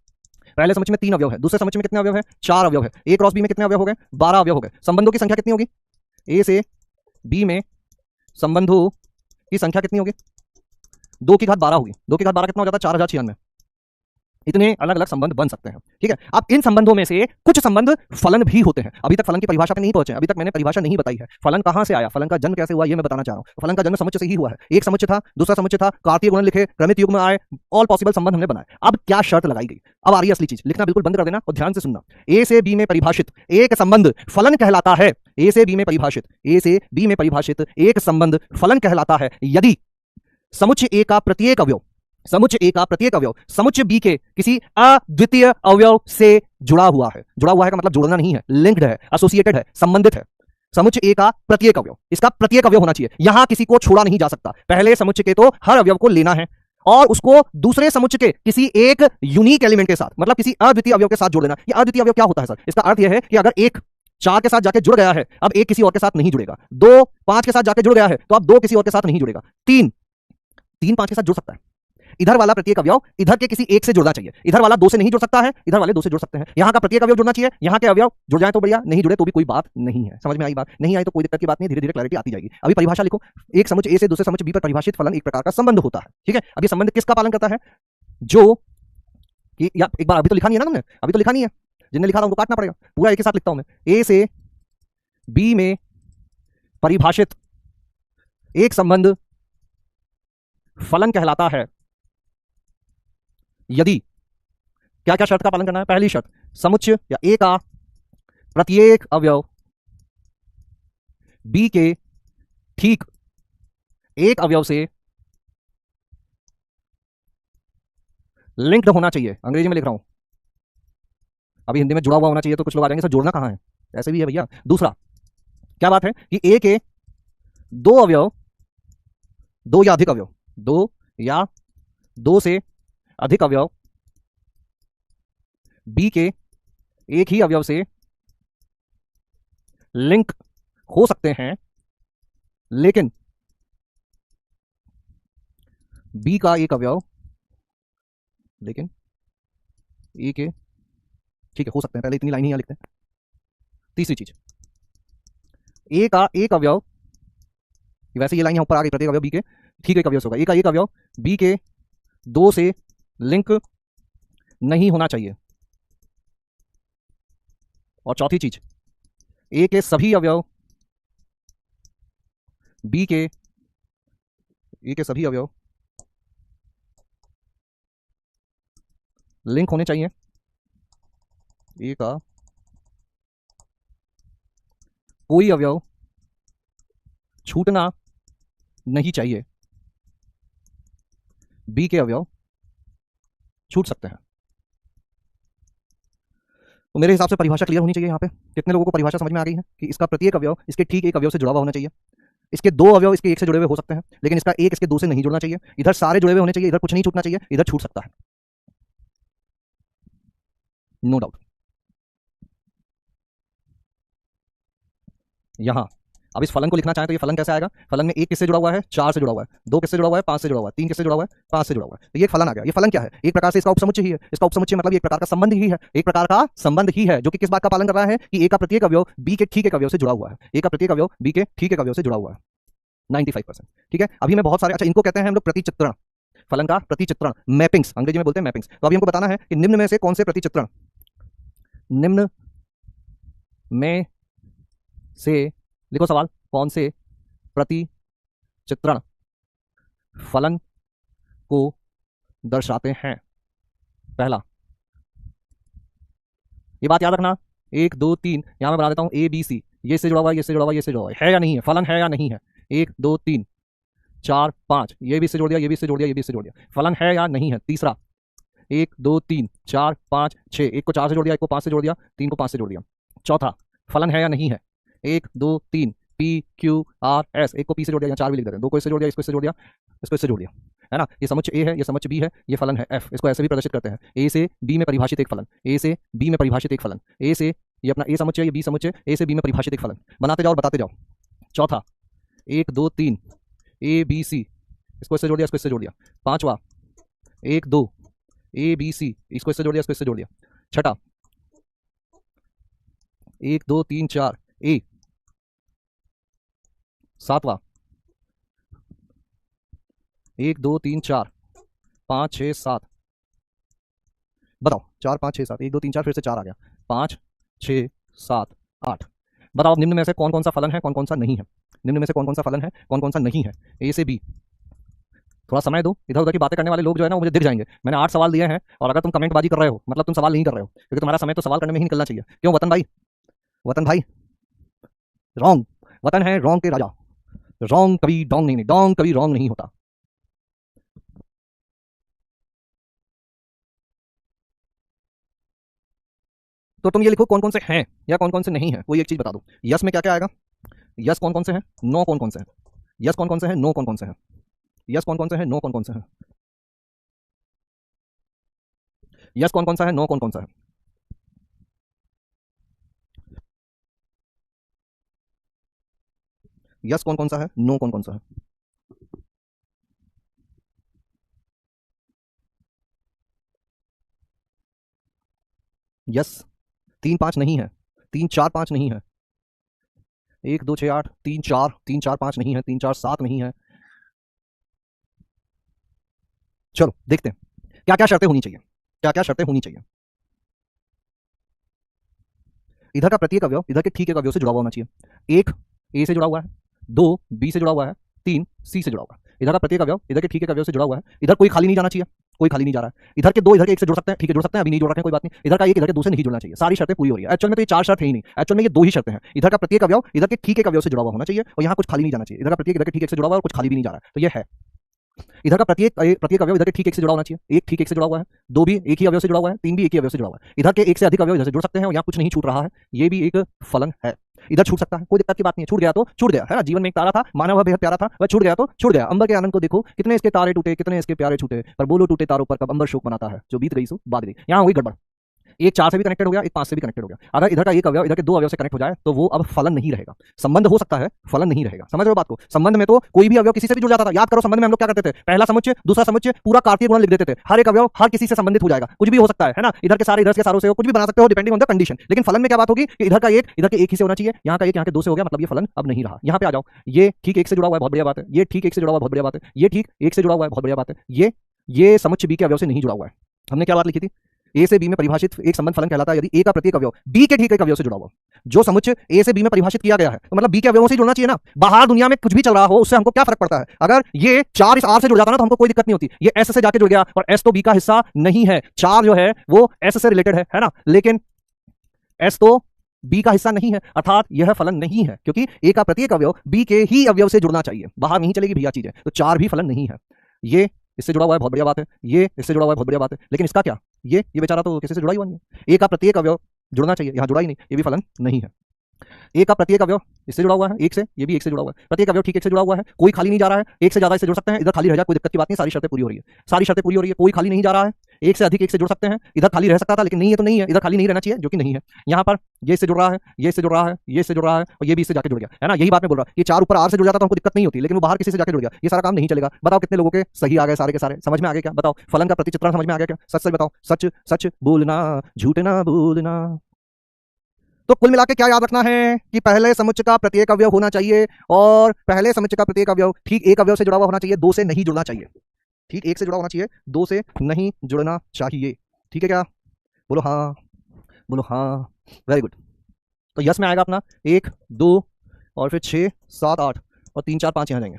पहले समुच्चय में 3 अवयव है, दूसरे समुच्चय में कितने अवयव है? 4 अवयव है। ए क्रॉस बी में कितने अवयव हो गए? 12 अवयव हो गए। संबंधों की संख्या कितनी होगी? ए से बी में संबंधों की संख्या कितनी होगी? 2 की घात 12 होगी। 2 की घात 12 कितना हो जाता है? 4096। इतने अलग अलग संबंध बन सकते हैं, ठीक है। अब इन संबंधों में से कुछ संबंध फलन भी होते हैं। अभी तक फलन की परिभाषा पे नहीं पहुंचे, अभी तक मैंने परिभाषा नहीं बताई है। फलन कहां से आया, फलन का जन्म कैसे हुआ, ये मैं बताना चाह रहा हूं। फलन का जन्म समुच्चय से ही हुआ है। एक समुच्चय था, दूसरा समुच्चय था, कार्तीय गुणन लिखे, क्रमित युग्म आए, ऑल पॉसिबल संबंध हमने बनाए। अब क्या शर्त लगाई गई? अब आ रही है असली चीज, लिखना बिल्कुल बंद कर देना और ध्यान से सुनना। ए से बी में परिभाषित एक संबंध फलन कहलाता है। ए से बी में परिभाषित, ए से बी में परिभाषित एक संबंध फलन कहलाता है यदि समुच्चय ए का प्रत्येक अवयव, समुच्चय ए का प्रत्येक अवयव समुच्चय बी के किसी अद्वितीय अवयव से जुड़ा हुआ है। जुड़ा हुआ है का मतलब जोड़ना नहीं है, लिंक्ड है, एसोसिएटेड है, संबंधित है। समुच्चय ए का प्रत्येक अवयव, इसका प्रत्येक अवयव होना चाहिए, यहां किसी को छोड़ा नहीं जा सकता। पहले समुच्चय के तो हर अवयव को लेना है और उसको दूसरे समुच्चय के किसी एक यूनिक एलिमेंट के साथ, मतलब किसी अद्वितीय अवयव के साथ जोड़ देना। यह अद्वितीय अवयव क्या होता है सर? इसका अर्थ यह है कि अगर एक 4 के साथ जाके जुड़ गया है, अब एक किसी और के साथ नहीं जुड़ेगा। 2 5 के साथ जाके जुड़ गया है, तो अब 2 किसी और के साथ नहीं जुड़ेगा। 3 5 के साथ जुड़ सकता है। इधर वाला प्रत्येक अवयव इधर के किसी एक से जुड़ना चाहिए। इधर वाला 2 से नहीं जुड़ सकता है, इधर वाले 2 से जुड़ सकते हैं। यहां का प्रत्येक अवयव जुड़ना चाहिए, यहां के अवयव जुड़ जाए तो बढ़िया, नहीं जुड़े तो भी कोई बात नहीं है। समझ में आई बात? नहीं आई तो कोई दिक्कत की बात नहीं, धीरे धीरे क्लैरिटी आती जाएगी। अभी परिभाषा लिखो। एक समुच्च ए से दूसरे समुच्च बी पर परिभाषित फलन एक प्रकार का संबंध होता है। ठीक है, अब ये संबंध किसका पालन करता है? जो कि या एक बार अभी तो लिखा नहीं है ना तुमने, अभी तो लिखा नहीं है, जिनने लिखा था उनको काटना पड़ेगा, पूरा एक ही साथ लिखता हूं मैं। ए से बी में परिभाषित एक संबंध फलन कहलाता है यदि क्या क्या शर्त का पालन करना है? पहली शर्त, समुच्च या ए का प्रत्येक अवयव बी के ठीक एक अवयव से लिंक्ड होना चाहिए। अंग्रेजी में लिख रहा हूं, अभी हिंदी में जुड़ा हुआ होना चाहिए, तो कुछ लोग आ जाएंगे सर जोड़ना कहां है, ऐसे भी है भैया। दूसरा क्या बात है कि ए के दो अवयव, दो या अधिक अवयव, दो या दो से अधिक अवयव बी के एक ही अवयव से लिंक हो सकते हैं, लेकिन बी का एक अवयव, लेकिन ए के, ठीक है हो सकते हैं, पहले इतनी लाइन ही यहां लिखते हैं। तीसरी चीज, ए का एक अवयव, वैसे ये लाइन यहां ऊपर आ गई, प्रत्येक अवयव बी के ठीक एक अवयव से होगा, ए का एक अवयव बी के दो से लिंक नहीं होना चाहिए। और चौथी चीज, ए के सभी अवयव बी के, ए के सभी अवयव लिंक होने चाहिए। ए का कोई अवयव छूटना नहीं चाहिए, बी के अवयव छूट सकते हैं। तो मेरे हिसाब से परिभाषा क्लियर होनी चाहिए। यहाँ पे कितने लोगों को परिभाषा समझ में आ गई है कि इसका प्रत्येक अवयव इसके ठीक एक अवयव से जुड़ा हुआ होना चाहिए, इसके दो अवयव इसके एक से जुड़े हुए हो सकते हैं, लेकिन इसका एक इसके दो से नहीं जुड़ना चाहिए, इधर सारे जुड़े हुए होने चाहिए, इधर कुछ नहीं छूटना चाहिए, इधर छूट सकता है, नो डाउट। यहां अब इस फलन को लिखना चाहें तो ये फलन कैसे आएगा? फलन में एक किससे जुड़ा हुआ है? 4 से जुड़ा हुआ है, दो किससे जुड़ा हुआ है? 5 से जुड़ा हुआ है, तीन किससे जुड़ा हुआ है? 5 से जुड़ा हुआ है। तो ये फलन आ गया। ये फलन क्या है? एक प्रकार से इसका उपसमुच्चय ही है। इसका उपसमुच्चय मतलब एक प्रकार का संबंध ही है, एक प्रकार का संबंध ही है, जो कि किस बात का पालन कर रहा है कि ए का प्रत्येक अवयव बी के ठीक एक अवयव से जुड़ा हुआ है, ए का प्रत्येक अवयव बी के ठीक एक अवयव से जुड़ा हुआ है 95%। ठीक है, अभी मैं बहुत सारे, अच्छा इनको कहते हैं हम लोग प्रतिचित्रण, फलन का प्रतिचित्रण, मैपिंग्स अंग्रेजी में बोलते हैं मैपिंग्स। तो अभी हमको बताना है कि निम्न में से कौन से प्रतिचित्रण, निम्न में से, लिखो सवाल, कौन से प्रतिचित्रण फलन को दर्शाते हैं? पहला, ये बात याद रखना, 1 2 3 यहां मैं बना देता हूं ए बी सी, ये से जुड़ा हुआ है, ये से जुड़ा हुआ है, ये से जुड़ा हुआ है या नहीं है? फलन है या नहीं है? 1 2 3 4 5, ये भी इससे जोड़ दिया, ये भी इससे जोड़ दिया, ये भी इससे जोड़ दिया, फलन है या नहीं है? तीसरा, 1 2 3 4 5 6, एक को 4 से जोड़ दिया, एक को 5 से जोड़ दिया, 3 को 5 से जोड़ दिया। चौथा, फलन है या नहीं है? 1 2 3 पी क्यू आर एस, एक को पी से जोड़ दिया, 4 भी लिख देते हैं, दो को इससे जोड़ दिया, इसको इससे जोड़ दिया, इसको इससे जोड़ दिया, है ना? ये समुच्चय ए है, ये समुच्चय बी है, ये फलन है एफ। इसको ऐसे भी प्रदर्शित करते हैं, ए से बी में परिभाषित एक फलन, ए से बी में परिभाषित एक फलन, ए से, ये अपना ए समुच्चय, ये बी समुच्चय, ए से बी में परिभाषित एक फलन, बनाते जाओ और बताते जाओ। चौथा, 1 2 3 ए बी सी, इसको इससे जोड़ दिया, इसको इससे जोड़ दिया। पांचवा, 1 2 ए बी सी, इसको इससे जोड़ दिया, इसको इससे जोड़ दिया। छठा, 1 2 3 4 ए। सातवां, 1 2 3 4 5 6 7, बताओ 4 5 6 7, 1 2 3 4, फिर से 4 आ गया, 5 6 7 8। बताओ निम्न में से कौन कौन सा फलन है, कौन कौन सा नहीं है? निम्न में से कौन कौन सा फलन है, कौन कौन सा नहीं है? ए से बी, थोड़ा समय दो, इधर उधर की बातें करने वाले लोग जो है ना मुझे दिख जाएंगे। मैंने 8 सवाल दिए हैं और अगर तुम कमेंटबाजी कर रहे हो मतलब तुम सवाल नहीं कर रहे हो, क्योंकि तुम्हारा समय तो सवाल करने में ही निकलना चाहिए। क्यों वतन भाई? वतन भाई रॉन्ग, वतन है रॉन्ग के राजा, रॉन्ग कभी डोंग नहीं, डोंग कभी रॉन्ग नहीं होता। तो तुम ये लिखो कौन कौन से हैं या कौन कौन से नहीं है, कोई एक चीज बता दो। यस में क्या क्या आएगा? यस कौन कौन से हैं, नो कौन कौन से हैं? यस कौन कौन से हैं, नो कौन कौन से हैं? यस कौन कौन से हैं, नो कौन कौन से हैं? यस कौन कौन सा है, नो कौन कौन सा है? यस कौन कौन सा है, नो कौन कौन सा है? यस, 3 5 नहीं है, 3 4 5 नहीं है, 1 2 6 8, 3 4, 3 4 5 नहीं है, 3 4 7 नहीं है। चलो देखते हैं क्या क्या शर्तें होनी चाहिए, क्या क्या शर्तें होनी चाहिए। इधर का प्रत्येक अवयव इधर के ठीक एक अवयव से जुड़ा हुआ होना चाहिए। एक ए से जुड़ा हुआ है, दो बी से जुड़ा हुआ है, तीन सी से जुड़ा हुआ है। इधर का प्रत्येक अवयव इधर के ठीक एक अवयव से जुड़ा हुआ है। इधर कोई खाली नहीं जाना चाहिए, कोई खाली नहीं जा रहा है। इधर के दो इधर के एक से जुड़ सकते हैं, ठीक है जुड़ सकते हैं, अभी नहीं जुड़ रहे हैं कोई बात नहीं। इधर का एक इधर के दो से नहीं जुड़ना चाहिए, सारी शर्तें पूरी हो रही है। एक्चुअल में तो ये चार शर्त है ही नहीं, एक्चुअल में ये दो ही शर्तें हैं। इधर का प्रत्येक अवयव इधर के ठीक एक अवयव से जुड़ा हुआ होना चाहिए और यहाँ कुछ खाली नहीं जाना चाहिए। इधर का प्रत्येक इधर के ठीक एक से जुड़ा हुआ है और कुछ खाली भी नहीं जा रहा है, तो ये है। इधर का प्रत्येक प्रत्येक अवयव इधर के ठीक एक से जुड़ा होना चाहिए, एक ठीक एक से जुड़ा हुआ है, दो भी एक ही अवयव से जुड़ा हुआ है, तीन भी एक ही अवयव से जुड़ा हुआ है। इधर के एक से अधिक अवयव इधर से जुड़ सकते हैं और यहाँ कुछ नहीं छूट रहा है, ये भी एक फलन है। इधर छूट सकता है, कोई दिक्कत की बात नहीं है, छूट गया तो छूट गया है ना। जीवन में एक तारा था, मानव वह बेहद प्यारा था, वह छूट गया तो छूट गया। अंबर के आनंद को देखो, कितने इसके तारे टूटे, कितने इसके प्यारे छूटे, पर बोलो टूटे तारों पर कब अंबर शोक मनाता है, जो बीत गई सो बात गई। यहाँ हुई गड़बड़, एक चार से भी कनेक्टेड हो गया, एक पांच से भी कनेक्टेड हो गया। अगर इधर का एक अवयव इधर के दो अवयव से कनेक्ट हो जाए तो वो अब फलन नहीं रहेगा। संबंध हो सकता है, फलन नहीं रहेगा। समझ रहे हो बात को? संबंध में तो कोई भी अवयव किसी से भी जुड़ जाता था। याद करो संबंध में हम लोग क्या करते थे, पहला समुच्चय दूसरा समुच्चय पूरा कार्तीय गुणन लिख देते थे। हर एक अवयव हर किसी से संबंधित हो जाएगा, कुछ भी हो सकता है ना। इधर के सारे इधर के सारों से हो, कुछ भी बना सकते हो डिपेंडिंग ऑन द कंडीशन। लेकिन फलन में क्या बात होगी कि इधर का एक इधर के एक ही से होना चाहिए, यहाँ का एक यहाँ के दो से हो गया, मतलब ये फलन अब नहीं रहा। यहाँ पे आ जाओ, ये ठीक एक से जुड़ा हुआ है, बहुत बढ़िया बात है। ये ठीक एक से जुड़ा हुआ है, बहुत बढ़िया बात है। ये ठीक एक से जुड़ा हुआ है, बहुत बढ़िया बात है। ये समुच्चय बी के अवयव से नहीं जुड़ा हुआ है। हमने क्या बात लिखी थी, ए से बी में परिभाषित एक संबंध फलन कहलाता है यदि ए का प्रत्येक अवयव बी के ठीक एक अवयव से जुड़ा हुआ। जो समुच्चय ए से बी में परिभाषित किया गया है तो मतलब बी के अवयवों से जुड़ना चाहिए ना। बाहर दुनिया में कुछ भी चल रहा हो उससे हमको क्या फर्क पड़ता है। अगर ये चार इस आर से जुड़ जाता ना तो हमको कोई दिक्कत नहीं होती। ये एस से जाके जुड़ गया और एस तो बी का हिस्सा नहीं है। चार जो है वो एस से रिलेटेड है ना, लेकिन एस तो बी का हिस्सा नहीं है, अर्थात यह फलन नहीं है, क्योंकि ए का प्रत्येक अवयव बी के ही अवयव से जुड़ना चाहिए। बाहर नहीं चलेगी भैया चीजें, तो चार भी फलन नहीं है। ये इससे जुड़ा हुआ है, बहुत बढ़िया बात है। ये इससे जुड़ा हुआ है, बहुत बढ़िया बात है। लेकिन इसका क्या, ये बेचारा तो किसी से जुड़ा ही नहीं है। ए का प्रत्येक अवयव जुड़ना चाहिए, यहां जुड़ा ही नहीं, ये भी फलन नहीं है। ए का प्रत्येक अवयव इससे जुड़ा हुआ है, एक से, ये भी एक से जुड़ा हुआ है। प्रत्येक अवयव ठीक एक से जुड़ा हुआ है, कोई खाली नहीं जा रहा है। एक से ज्यादा इससे जुड़ सकते हैं, इधर खाली रह जाए कोई दिक्कत की बात नहीं, सारी शर्तें पूरी हो रही है, सारी शर्तें पूरी हो रही है, कोई खाली नहीं जा रहा है। एक से अधिक एक से जुड़ सकते हैं, इधर खाली रह सकता था लेकिन नहीं है तो नहीं है, इधर खाली नहीं रहना चाहिए जो कि नहीं है। यहाँ पर ये इससे जुड़ रहा है, ये इससे जुड़ रहा है, ये इससे जुड़ रहा है और ये भी इससे जाके जुड़ गया है ना। यही बात मैं बोल रहा हूँ, ये चार ऊपर आर से जुड़ जाता तो हमको दिक्कत नहीं होती, लेकिन वो बाहर किसी से जाके जुड़ गया, ये सारा काम नहीं चलेगा। बताओ कितने लोगों के सही आ गए, सारे के सारे समझ में आ गए क्या? बताओ फलन का प्रतिचित्रण समझ में आ गया क्या? सच सच बताओ, सच सच बोलना, झूठ ना बोलना। तो कुल मिला के क्या याद रखना है कि पहले समुच्चय का प्रत्येक अवयव होना चाहिए और पहले समुच्चय का प्रत्येक अवयव ठीक एक अवयव से जुड़ा हुआ होना चाहिए, दो से नहीं जुड़ना चाहिए। ठीक एक से जुड़ा होना चाहिए, दो से नहीं जुड़ना चाहिए। ठीक है क्या? बोलो हाँ, बोलो हाँ, वेरी गुड। तो यस में आएगा अपना एक दो और फिर 6 7 8 और 3 4 5 यहाँ जाएंगे।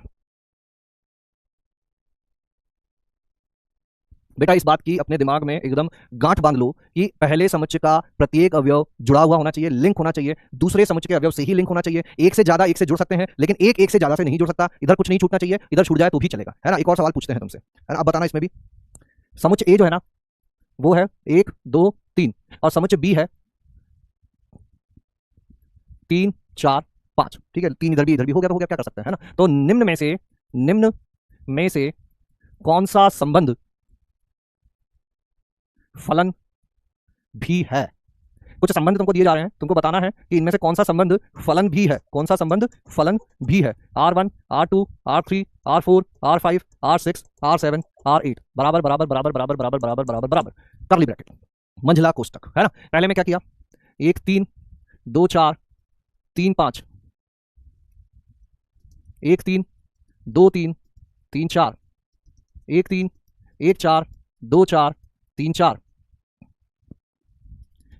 बेटा इस बात की अपने दिमाग में एकदम गांठ बांध लो कि पहले समुच्चय का प्रत्येक अवयव जुड़ा हुआ होना चाहिए, लिंक होना चाहिए, दूसरे समुच्चय के अवयव से ही लिंक होना चाहिए। एक से ज्यादा एक से जुड़ सकते हैं लेकिन एक से ज्यादा से नहीं जुड़ सकता। इधर कुछ नहीं छूटना चाहिए, इधर छूट जाए तो भी चलेगा, है ना। एक और सवाल पूछते हैं तुमसे, है ना, अब बताना इसमें भी। समुच्चय ए जो है ना वो है 1 2 3 और समुच्चय बी है 3 4 5। ठीक है, तीन इधर भी हो गया तो हो गया, क्या कर सकते हैं, है ना। तो निम्न में से कौन सा संबंध फलन भी है? कुछ संबंध तुमको दिए जा रहे हैं, तुमको बताना है कि इनमें से कौन सा संबंध फलन भी है, कौन सा संबंध फलन भी है। R1 R2 R3 R4 R5 R6 R7 R8 बराबर बराबर बराबर बराबर बराबर बराबर बराबर बराबर करली ब्रैकेट मंझला कोष्टक, है ना। पहले में क्या किया, 1 3 2 4 3 5, 1 3 2 3 3 4, 1 3 1 4 2 4 3 4,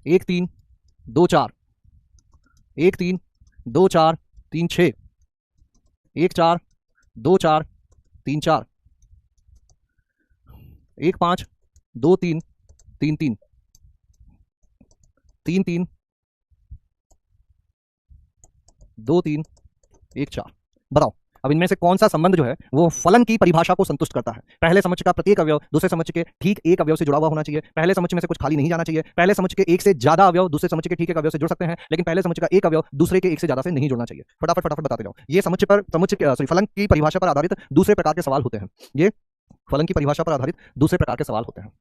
1 3 2 4, 1 3 2 4 3 6, 1 4 2 4 3 4, 1 5 2 3 3 3, 3 3 2 3 1 4। बताओ अब इनमें से कौन सा संबंध जो है वो फलन की परिभाषा को संतुष्ट करता है। पहले समुच्चय का प्रत्येक अवयव दूसरे समुच्चय के ठीक एक अवयव से जुड़ा हुआ होना चाहिए। पहले समुच्चय में से कुछ खाली नहीं जाना चाहिए। पहले समुच्चय के एक से ज्यादा अवयव दूसरे समुच्चय के ठीक एक अवयव से जुड़ सकते हैं, लेकिन पहले समुच्चय का एक अवयव दूसरे के एक से ज्यादा से नहीं जुड़ना चाहिए। फटाफट फटाफट बताते जाओ। ये समुच्चय फलन की परिभाषा पर आधारित दूसरे प्रकार के सवाल होते हैं। ये फलन की परिभाषा पर आधारित दूसरे प्रकार के सवाल होते हैं।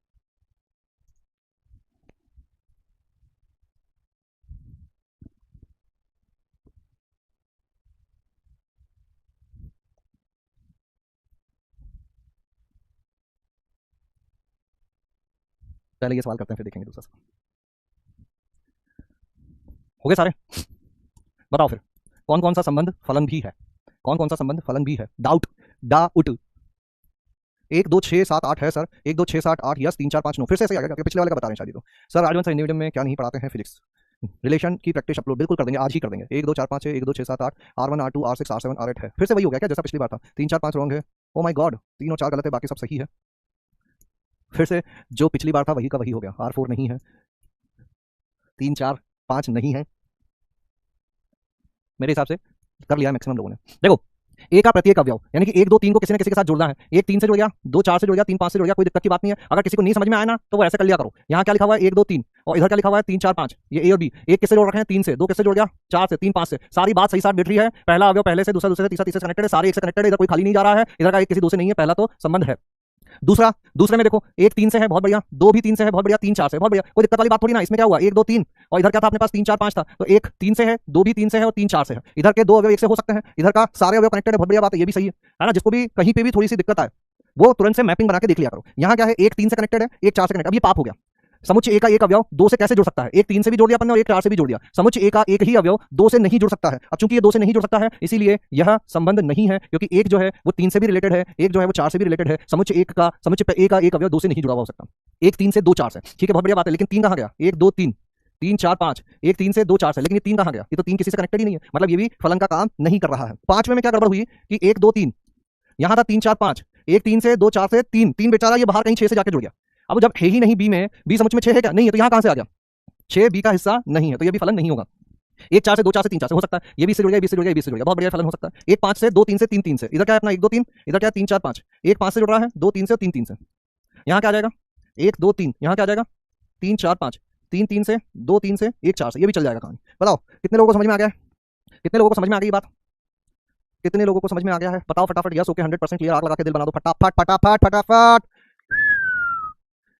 पहले ये सवाल करते हैं फिर देखेंगे दूसरा सवाल। हो गए सारे? बताओ फिर कौन कौन सा संबंध फलन भी है, कौन कौन सा संबंध फलन भी है? Doubt, doubt. 1 2 6 7 8 है सर, 1 2 6 7 8 यस 3 4 5 9 फिर से ऐसे आ गया, पिछले वाले का बता रहे हैं शायद। तो सर राजवंश सर इंडिविजुअल में क्या नहीं पढ़ाते हैं फिजिक्स? रिलेशन की प्रैक्टिस अपलोड बिल्कुल कर देंगे, आज ही कर देंगे। 1 2 4 5 6 1 2 6 7 8 R1 R2 R6 R7 R8 है। फिर से वही हो गया क्या जैसा पिछली बार था? 3 4 5 रॉन्ग है। ओ माय गॉड, 3 और 4 गलत है, बाकी सब सही है। फिर से जो पिछली बार था वही का वही हो गया। R4 नहीं है, 3 4 5 नहीं है, मेरे हिसाब से कर लिया मैक्सिमम लोगों ने। देखो ए का प्रत्येक अवयव यानी कि 1 2 3 को किसी न किसी के साथ जुड़ना है। 1 3 से जुड़ गया, 2 4 से जुड़ गया, 3 5 से जुड़ गया, कोई दिक्कत की बात नहीं है। अगर किसी को नहीं समझ में आया ना तो वो ऐसे कर लिया करो। यहाँ क्या लिखा हुआ है 1 2 3 और इधर क्या लिखा हुआ है 3 4 5, ये ए और बी। एक किससे जोड़ रखे हैं 3 से, 2 किससे जुड़ गया 4 से, 3 5 से। सारी बात सही साथ बैठ रही है। पहला अवयव पहले से, दूसरा दूसरे से, तीसरा तीसरे से कनेक्टेड है, सारे एक से कनेक्टेड है, इधर कोई खाली नहीं जा रहा है, इधर का एक किसी दूसरे नहीं है, पहला तो संबंध है। दूसरा, दूसरे में देखो 1 3 से है, बहुत बढ़िया, 2 भी 3 से है, बहुत बढ़िया, 3 4 से, बहुत बढ़िया, कोई दिक्कत वाली बात थोड़ी ना। इसमें क्या हुआ 1 2 3 और इधर क्या था अपने पास 3 4 5 था, तो 1 3 से है, 2 भी 3 से है और 3 4 से है। इधर के 2 अवयव 1 से हो सकते हैं, इधर का सारे अवयव कनेक्टेड है, बहुत बढ़िया बात है, ये भी सही है ना। जिसको भी कहीं पे भी थोड़ी सी दिक्कत आए वो तुरंत से मैपिंग बना के देख लिया करो। यहाँ क्या है 1 3 से कनेक्टेड है, 1 4 से कनेक्टेड। अब ये पाप हो गया। समुच्चय ए का एक अवयव 2 से कैसे जुड़ सकता है? 1 3 से भी जोड़ दिया अपन ने और 1 4 से भी जोड़ दिया। समुच्चय ए का एक ही अवयव 2 से नहीं जुड़ सकता है। अब चूंकि ये 2 से नहीं जुड़ सकता है इसीलिए यह संबंध नहीं है, क्योंकि एक जो है वो 3 से भी रिलेटेड है, एक जो है वो 4 से भी रिलेटेड है। समुच्चय ए का एक अवयव 2 से नहीं जुड़ा हुआ हो सकता। 1 3 से 2 4 से, ठीक है, बहुत बढ़िया बात है। लेकिन 3 कहां गया? 1 2 3 3 4 5, 1 3 से 2 4 से, लेकिन ये 3 कहां गया? ये तो 3 किसी से कनेक्टेड ही नहीं है, मतलब ये भी फलन का काम नहीं कर रहा है। पांचवें में क्या गड़बड़ हुई कि 1 2 3 यहां था 3 4 5, 1 3 से 2 4 से 3 3 बेचारा ये बाहर कहीं 6 से जाके जुड़ गया। अब जब है ही नहीं बी में, बी समुच्चय में 6 है क्या? नहीं है, तो यहां कहां से आ गया? 6 बी का हिस्सा नहीं है, तो ये भी फलन नहीं होगा। 1 4 से 2 4 से 3 4 से हो सकता है, ये भी से जुड़ गया, बी से जुड़ गया, बी से जुड़ गया, बहुत बढ़िया फलन हो सकता है। 1 5 से 2 3 से 3 3 से, इधर क्या है अपना 1 2 3, इधर क्या है 3 4 5, 1 5 से जुड़ रहा है, 2 3 से और 3 3 से। यहां क्या आ जाएगा 1 2 3, यहां क्या आ जाएगा 3 4 5, 3 3 से, 2 3 से, 1 4 से, ये भी चल जाएगा कहानी। बताओ कितने लोगों को समझ में आ गया है? कितने लोगों को समझ में आ गई ये बात? कितने लोगों को समझ में आ गया है? बताओ फटाफट। Yes okay 100% clear. आग लगा के दिल बना दो फटाफट फटाफट फटाफट।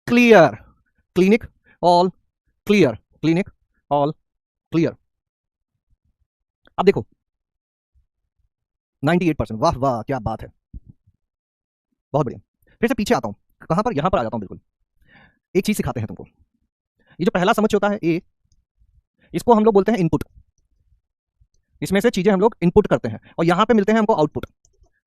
Clear, clinic all clear, clinic all clear. अब देखो 98%, वाह वाह क्या बात है, बहुत बढ़िया। फिर से पीछे आता हूं, कहां पर? यहां पर आ जाता हूं। बिल्कुल एक चीज सिखाते हैं तुमको। ये जो पहला समुच्चय होता है ए, इसको हम लोग बोलते हैं इनपुट। इसमें से चीजें हम लोग इनपुट करते हैं और यहां पे मिलते हैं हमको आउटपुट।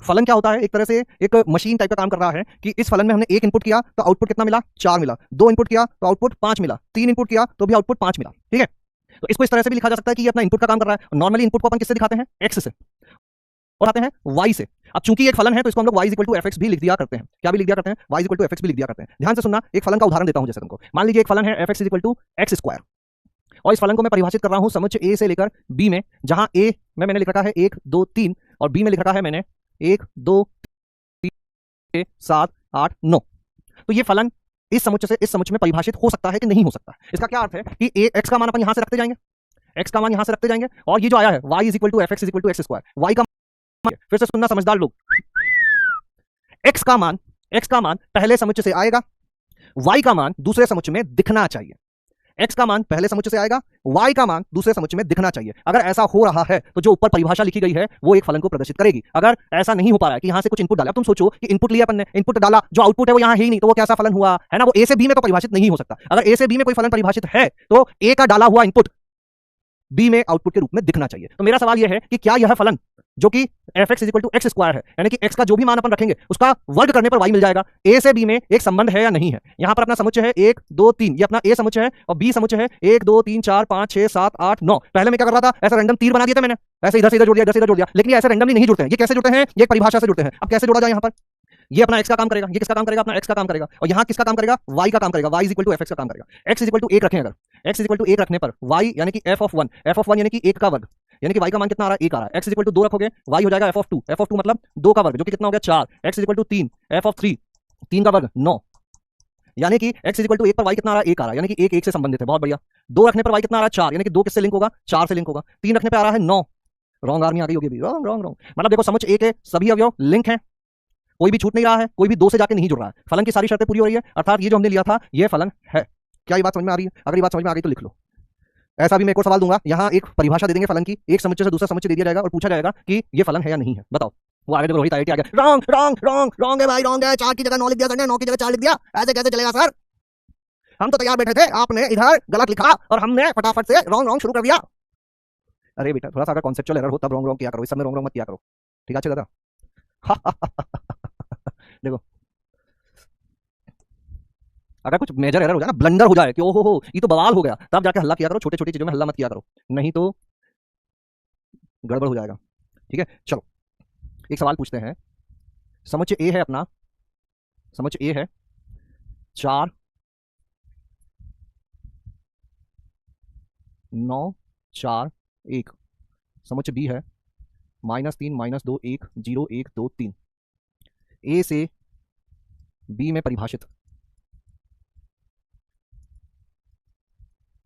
फलन क्या होता है? एक तरह से एक मशीन टाइप का काम कर रहा है कि इस फलन में हमने 1 इनपुट किया तो आउटपुट कितना मिला? 4 मिला। 2 इनपुट किया तो आउटपुट 5 मिला। 3 इनपुट किया तो भी आउटपुट 5 मिला। ठीक है, तो इसको इस तरह से भी लिखा जा सकता है कि ये अपना इनपुट का काम कर रहा है। नॉर्मली इनपुट को अपन किससे दिखाते हैं? एक्स से, और आते हैं वाई से। अब चूंकि एक फलन है तो इसको हम लोग y = fx भी लिख दिया करते हैं। क्या भी लिख दिया करते हैं? y = fx भी लिख दिया करते हैं। ध्यान से सुनना, एक फलन का उदाहरण देता हूं। जैसे तुमको मान लीजिए एक फलन है fx = x², और इस फलन को मैं परिभाषित कर रहा हूं समुच्चय ए से लेकर बी में, जहां ए में मैंने लिख रखा है 1 2 3 और बी में लिख रखा है मैंने 1 2 3 7 8 9। तो ये फलन इस समुच्चय से इस समुच्चय में परिभाषित हो सकता है कि नहीं हो सकता? इसका क्या अर्थ है कि x का मान अपन यहां से रखते जाएंगे, x का मान यहां से रखते जाएंगे, और ये जो आया है y = fx = x², y का मान, फिर से सुनना समझदार लोग, x का मान पहले समुच्चय से आएगा, y का मान दूसरे समुच्चय में दिखना चाहिए। x का मान पहले समुच्चय से आएगा, y का मान दूसरे समुच्चय में दिखना चाहिए। अगर ऐसा हो रहा है तो जो ऊपर परिभाषा लिखी गई है वो एक फलन को प्रदर्शित करेगी। अगर ऐसा नहीं हो पा रहा है कि यहां से कुछ इनपुट डाला, अब तुम सोचो कि इनपुट लिया अपन ने, इनपुट डाला, जो आउटपुट है वो यहां है ही नहीं, तो वो कैसा फलन हुआ? है ना, वो a से b में तो परिभाषित नहीं हो सकता। अगर a से b में कोई फलन परिभाषित है तो a का डाला हुआ इनपुट b में आउटपुट के रूप में दिखना चाहिए। तो मेरा सवाल यह है कि क्या यह फलन जो कि fx = x² है, यानी कि x का जो भी मान अपन रखेंगे उसका वर्ग करने पर y मिल जाएगा, a से b में एक संबंध है या नहीं है? यहां पर अपना समुच्चय है 1 2 3, ये अपना a समुच्चय है और b समुच्चय है 1 2 3 4 5 6 7 8 9। पहले मैं क्या कर रहा था? ऐसा रैंडम तीर बना दिया था मैंने, ऐसे इधर से इधर जोड़ दिया, इधर से इधर जोड़ दिया, लेकिन ये ऐसे रैंडमली नहीं जुड़ते हैं। ये कैसे जुड़ते हैं? ये एक परिभाषा से जुड़ते हैं। अब कैसे जोड़ा जाए? यहां पर ये अपना x का काम करेगा, ये किसका काम करेगा? अपना x का काम करेगा, और यहां किसका काम करेगा? y का काम करेगा, y = fx का काम करेगा। x = 1 रखें, अगर x = 1 रखने पर y यानी कि f(1) यानी कि 1 का वर्ग, यानी कि y का मान कितना आ रहा है? 1 आ रहा है। x = 2 रखोगे, y हो जाएगा f(2) मतलब 2 का वर्ग, जो कि कितना हो गया? 4। x = 3, f(3) 3 का वर्ग 9, यानी कि x = 1 पर y कितना आ रहा है? 1 आ रहा है, यानी कि 1 1 से संबंधित है। बहुत बढ़िया। 2 रखने पर y कितना आ रहा है? 4, यानी कि 2 किससे लिंक होगा? 4 से लिंक होगा। 3 रखने पर आ रहा है 9। रॉन्ग आर्मी आ गई होगी अभी, रॉन्ग रॉन्ग रॉन्ग। मतलब देखो समुच्चय ए के सभी अवयव लिंक हैं, कोई भी छूट नहीं रहा है, कोई भी 2 से जाके नहीं जुड़ रहा है, फलन की सारी शर्तें पूरी हो रही है, अर्थात ये जो हमने लिया था ये फलन है। क्या ये बात समझ में आ रही है? अगर ये बात समझ में आ गई तो लिख लो। ऐसा भी मैं एक और सवाल दूंगा, यहां एक परिभाषा दे देंगे फलन की, एक समुच्चय से दूसरा समुच्चय दे दिया जाएगा और पूछा जाएगा कि ये फलन है या नहीं है। बताओ। वो आगे देखो रोहित आईटी आ गया, रॉन्ग रॉन्ग रॉन्ग रॉन्ग है भाई, रॉन्ग है। 4 की जगह 9 लिख दिया सर ने, 9 की जगह 4 लिख दिया, ऐसे कैसे चलेगा सर? हम तो तैयार बैठे थे, आपने इधर गलत लिखा और हमने फटाफट से रॉन्ग रॉन्ग शुरू कर दिया। अरे बेटा थोड़ा सा अगर कॉन्सेप्चुअल एरर हो तब रॉन्ग रॉन्ग किया करो, इस समय रॉन्ग रॉन्ग मत किया करो, ठीक है अच्छे दादा। देखो अगर कुछ मेजर एरर हो जाए ना, ब्लंडर हो जाए कि ओहो हो ये तो बवाल हो गया, तब जाके हल्ला किया करो, छोटे छोटी चीजों में हल्ला मत किया करो, नहीं तो गड़बड़ हो जाएगा। ठीक है चलो एक सवाल पूछते हैं। समुच्चय ए है अपना, समुच्चय ए है 4 9 4 1। समुच्चय बी है -3 -2 1 0 1 2 3। ए से बी में परिभाषित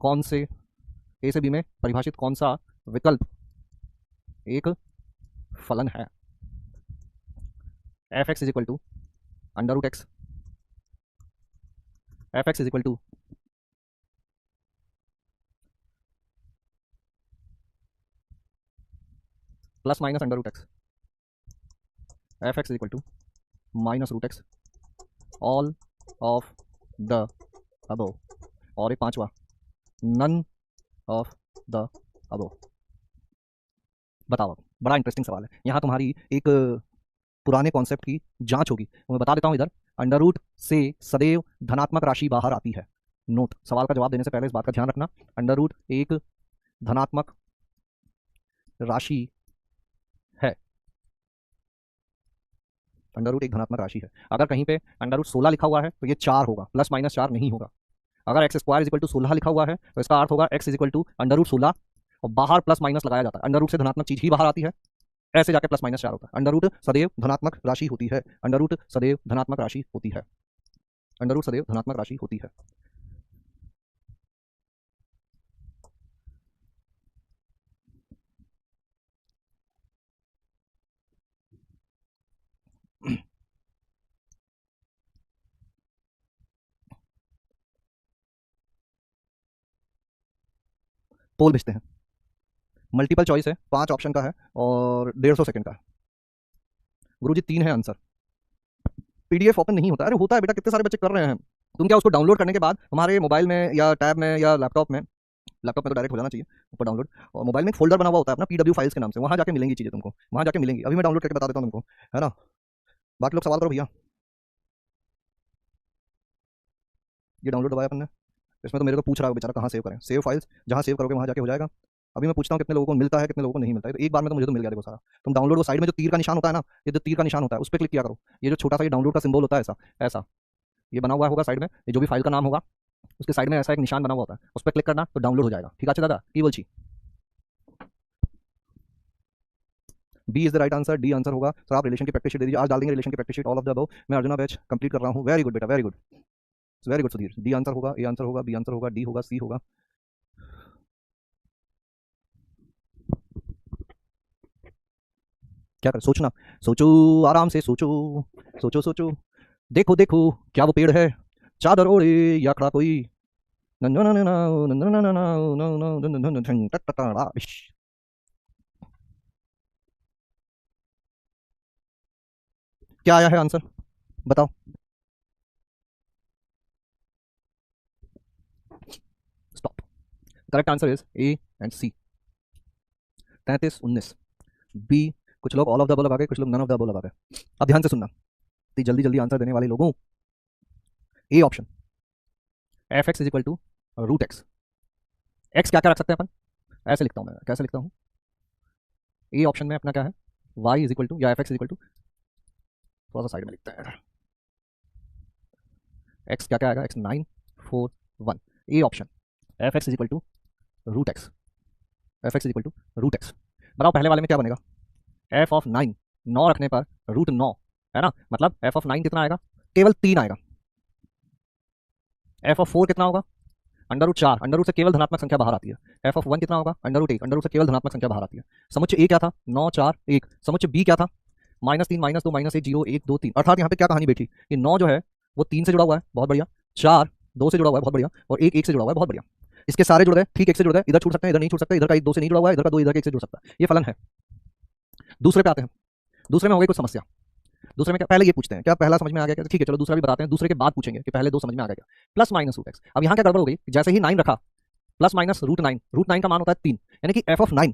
कौन से, ए से बी में परिभाषित कौन सा विकल्प एक फलन है? F x is equal to under root x, f x is equal to plus minus under root x, f x is equal to minus root x, all of the above, और एक पांचवा नन ऑफ द अबव। बताओ अब, बड़ा interesting सवाल है, यहाँ तुम्हारी एक पुराने कॉन्सेप्ट की जांच होगी। तो मैं बता देता हूँ इधर, अंडर रूट से सदैव धनात्मक राशि बाहर आती है। नोट, सवाल का जवाब देने से पहले इस बात का ध्यान रखना, अंडर रूट एक धनात्मक राशि है, अंडर रूट एक धनात्मक राशि है। अगर कहीं पे अंडर रूट 16 लिखा हुआ है तो ये 4 होगा, प्लस माइनस 4 नहीं होगा। अगर x square is equal to 16 लिखा हुआ है तो इसका अर्थ होगा x is equal to under root 16, और बाहर प्लस माइनस लगाया जाता है, अंडर रूट से धनात्मक चीज ही बाहर आती है, ऐसे जाके प्लस माइनस 4 होता है। अंडर रूट सदैव धनात्मक राशि होती है, अंडर रूट सदैव धनात्मक राशि होती है, अंडर रूट सदैव धनात्मक राशि होती है। पोल भेजते हैं, मल्टीपल चॉइस है, 5 ऑप्शन का है और 150 सेकंड का है। गुरुजी 3 है आंसर। पीडीएफ ओपन नहीं होता, अरे होता है बेटा, कितने सारे बच्चे कर रहे हैं। तुम क्या उसको डाउनलोड करने के बाद हमारे मोबाइल में या टैब में या लैपटॉप में, लैपटॉप में तो डायरेक्ट हो जाना चाहिए ऊपर डाउनलोड, और मोबाइल में एक फोल्डर बना हुआ होता है अपना पीडब्ल्यू फाइल्स के नाम से, वहां जाके मिलेंगी चीजें तुमको, वहां जाके मिलेंगी। अभी मैं डाउनलोड करके बता देता हूँ तुमको, है ना। बाकी लोग सवाल करो भैया। ये डाउनलोड दबाया अपन ने, इसमें तो मेरे को पूछ रहा है बेचारा कहाँ सेव करें, सेव फाइल्स, जहाँ सेव करोगे वहाँ जाके हो जाएगा। अभी मैं पूछता हूँ कितने लोगों को मिलता है, कितने लोगों को नहीं मिलता है, तो एक बार में तो मुझे तो मिल गया देखो सारा। तुम डाउनलोड, वो साइड में जो तीर का निशान होता है ना, ये जो तीर का निशान होता है उस पर क्लिक किया करो, ये जो छोटा सा ये डाउनलोड का सिंबल होता है ऐसा ऐसा, ये बना हुआ होगा साइड में, ये जो भी फाइल का नाम होगा उसके साइड में ऐसा एक निशान बना हुआ होता है, उस पर क्लिक करना तो डाउनलोड हो जाएगा। ठीक है अच्छा दादा, की बोलची B is the right answer, D answer होगा। सर आप रिलेशन की प्रैक्टिस शीट दे दीजिए, आज डाल देंगे रिलेशन की practice sheet all of the above. मैं अर्जुना बैच कंप्लीट कर रहा हूँ, वेरी गुड बेटा very good, very good Sudhir. D answer होगा, ए आंसर होगा, बी आंसर होगा, डी होगा, सी होगा। क्या कर, सोचना, सोचो आराम से सोचो, सोचो सोचो, देखो देखो क्या वो पेड़ है, चादर ओढ़े या खड़ा कोई, क्या आया है आंसर बताओ। Stop, correct answer is A and C, 33 19। B, कुछ लोग ऑल ऑफ द अबव लगा गए, कुछ लोग नन ऑफ द अबव लगा गए। अब ध्यान से सुनना, तो जल्दी जल्दी आंसर देने वाले लोगों, A option f x is equal to root x. X क्या क्या रख सकते हैं अपन, ऐसे लिखता हूं मैं, कैसे लिखता हूं, ए ऑप्शन में अपना क्या है, वाई इज इक्वल टू या f x is equal to, थोड़ा सा साइड में लिखते हैं, एक्स क्या क्या आएगा, x 9 4 1। A option f x is equal to root x, f x is equal to root x. बताओ पहले वाले में क्या बनेगा, एफ ऑफ 9, 9 रखने पर रूट 9 है ना, मतलब एफ ऑफ 9 कितना आएगा, केवल 3 आएगा। एफ ऑफ 4 कितना होगा, अंडर रूट 4, अंडर रूट से केवल धनात्मक संख्या बाहर आती है। एफ ऑफ 1 कितना होगा, अंडर रूट 1, अंडर रूट से केवल धनात्मक संख्या बाहर आती है। समुच्चय ए क्या था, 9 4 1। समुच्चय बी क्या था, -3 -2 -1 0 1 2 3। अर्थात यहाँ पे क्या कहानी बैठी कि 9 जो है वो 3 से जुड़ा हुआ है, बहुत बढ़िया, 4 2 से जुड़ा हुआ है, बहुत बढ़िया, और 1 1 से जुड़ा हुआ है, बहुत बढ़िया। इसके सारे जुड़ गए, ठीक, 1 से जुड़ गए, इधर छूट सकते हैं, इधर नहीं छूट सकते, इधर का 1 2 से नहीं जुड़ा हुआ है, इधर का 2, इधर का 1 से जुड़ सकता है, ये फलन है। दूसरे पे आते हैं, दूसरे में हो गई कुछ समस्या। दूसरे में क्या, पहले ये पूछते हैं क्या पहला समझ में आ गया क्या, ठीक है चलो दूसरा भी बताते हैं, दूसरे के बाद पूछेंगे कि पहले 2 समझ में आ गया क्या, प्लस माइनस रूट एक्स। अब यहाँ क्या गड़बड़ हो गई, जैसे ही 9 रखा, प्लस माइनस रूट 9, रूट 9 का मान होता है 3, यानी कि एफ ऑफ 9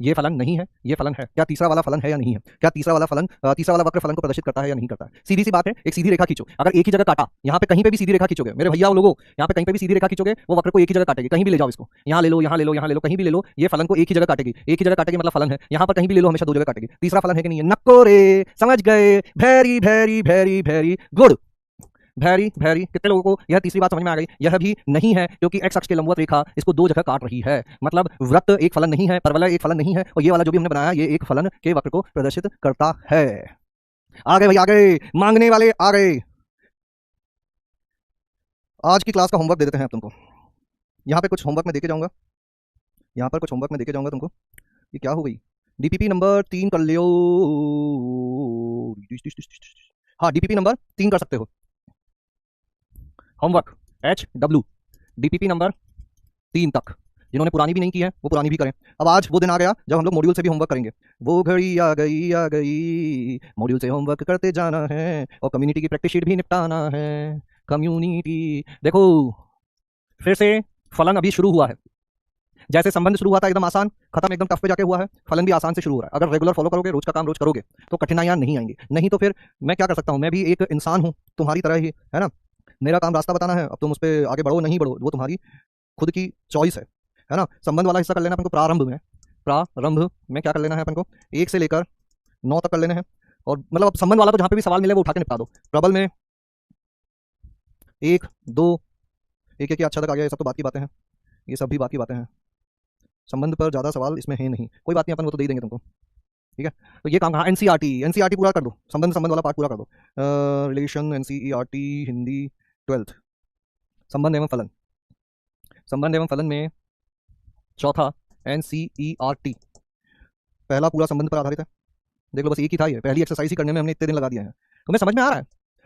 ये फलन नहीं है, ये फलन है। क्या तीसरा वाला फलन है या नहीं है? क्या तीसरा वाला फलन तीसरा वाला वक्र फलन को प्रदर्शित करता है या नहीं करता है? सीधी सी बात है, एक सीधी रेखा खींचो, अगर एक ही जगह काटा, यहाँ पे कहीं पे भी सीधी रेखा खींचोगे मेरे भैया लोगों, यहाँ पे कहीं पे भी सीधी रेखा खींचोगे वो वक्र को एक ही जगह काटेगी। कहीं भी ले जाओ इसको, यहाँ ले लो, यहाँ ले लो, यहाँ ले लो, कहीं भी ले लो, ये फलन को एक ही जगह काटेगी। एक ही जगह काटेगी मतलब फलन है। यहाँ पर कहीं भी ले लो, हमेशा दो जगह काटेगी। तीसरा फलन है कि नहीं है? नको रे, समझ गए? Very very very very good, very very. कितने लोगों को यह तीसरी बात समझ में आ गई? यह भी नहीं है, क्योंकि एक्स अक्ष के लंबवत रेखा इसको दो जगह काट रही है। मतलब वृत्त एक फलन नहीं है, परवलय एक फलन नहीं है, और ये वाला जो भी हमने बनाया ये एक फलन के वक्र को प्रदर्शित करता है। आ गए भाई, आ गए, मांगने वाले आ गए। आज की क्लास का होमवर्क दे देते हैं आप तुमको। यहाँ पे कुछ होमवर्क में देके जाऊंगा, यहाँ पर कुछ होमवर्क में देके जाऊंगा तुमको। ये क्या हो गई? डीपीपी नंबर 3 कर लियो। हाँ, डीपीपी नंबर 3 कर सकते हो। होमवर्क HW डीपीपी नंबर 3 तक। जिन्होंने पुरानी भी नहीं की है वो पुरानी भी करें। अब आज वो दिन आ गया जब हम लोग मॉड्यूल से भी होमवर्क करेंगे। वो घड़ी आ गई, मॉड्यूल से होमवर्क करते जाना है और कम्युनिटी की प्रैक्टिस शीट भी निपटाना है। कम्युनिटी देखो, फिर से फलन अभी शुरू हुआ है। जैसे संबंध शुरू हुआ था एकदम आसान, खत्म एकदम टफ पे जाके हुआ है। फलन भी आसान से शुरू हो रहा है। अगर रेगुलर फॉलो करोगे, रोज का काम रोज करोगे, तो कठिनाइयां नहीं आएंगी। नहीं तो फिर मैं क्या कर सकता हूँ? मैं भी एक इंसान हूँ तुम्हारी तरह ही, है ना। मेरा काम रास्ता बताना है। अब तुम उस पर आगे बढ़ो नहीं बढ़ो वो तुम्हारी खुद की चॉइस है ना। संबंध वाला हिस्सा कर लेना अपन को प्रारंभ में क्या कर लेना है अपन को? 1 से लेकर 9 तक कर लेने हैं। और मतलब अब संबंध वाला तो जहां पे भी सवाल मिले वो उठा के निपटा दो। प्रबल में 1 2 1 1 अच्छा तक आ गया। ये सब तो बात की बातें हैं, ये सब भी बात की बातें हैं। संबंध पर ज्यादा सवाल इसमें है नहीं, कोई बात नहीं, अपन वो तो दे ही देंगे तुमको, ठीक है। तो ये काम कहाँ? एनसीईआरटी पूरा कर दो, संबंध वाला पार्ट पूरा कर दो। Relation NCERT Hindi 12th। संबंध एवं फलन में चौथा एनसीईआरटी पहला पूरा संबंध पर आधारित है। देख लो, बस एक ही था ये, पहली एक्सरसाइज ही करने में हमने इतने दिन लगा दिए हैं। तुम्हें समझ में आ रहा है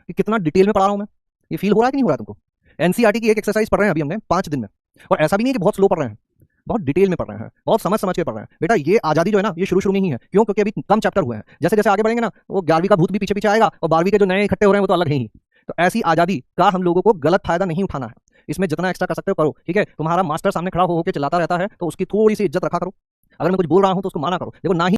कि कितना डिटेल में पढ़ा रहा हूं मैं? ये फील हो रहा है कि नहीं हो रहा है तुमको? एनसीईआरटी की एक एक्सरसाइज पढ़ रहे हैं अभी हमने 5 दिन में, और ऐसा भी नहीं है कि बहुत स्लो पढ़ रहे हैं, बहुत डिटेल में पढ़ रहे हैं, बहुत समझ के पढ़ रहे हैं। बेटा ये आजादी जो है ना, ये शुरू में ही है। क्यों? क्योंकि अभी कम चैप्टर हुए हैं। जैसे जैसे आगे बढ़ेंगे ना, वो 11वीं का भूत भी पीछे पीछे आएगा, और 12वीं के जो नए इकट्ठे हो रहे हैं वो तो अलग है ही। तो ऐसी आजादी का हम लोगों को गलत फायदा नहीं उठाना है। इसमें जितना एक्स्ट्रा कर सकते हो करो, ठीक है। तुम्हारा मास्टर सामने खड़ा होकर चिल्लाता रहता है तो उसकी थोड़ी सी इज्जत रखा करो। अगर मैं कुछ बोल रहा हूं तो उसको माना करो। देखो, ना ही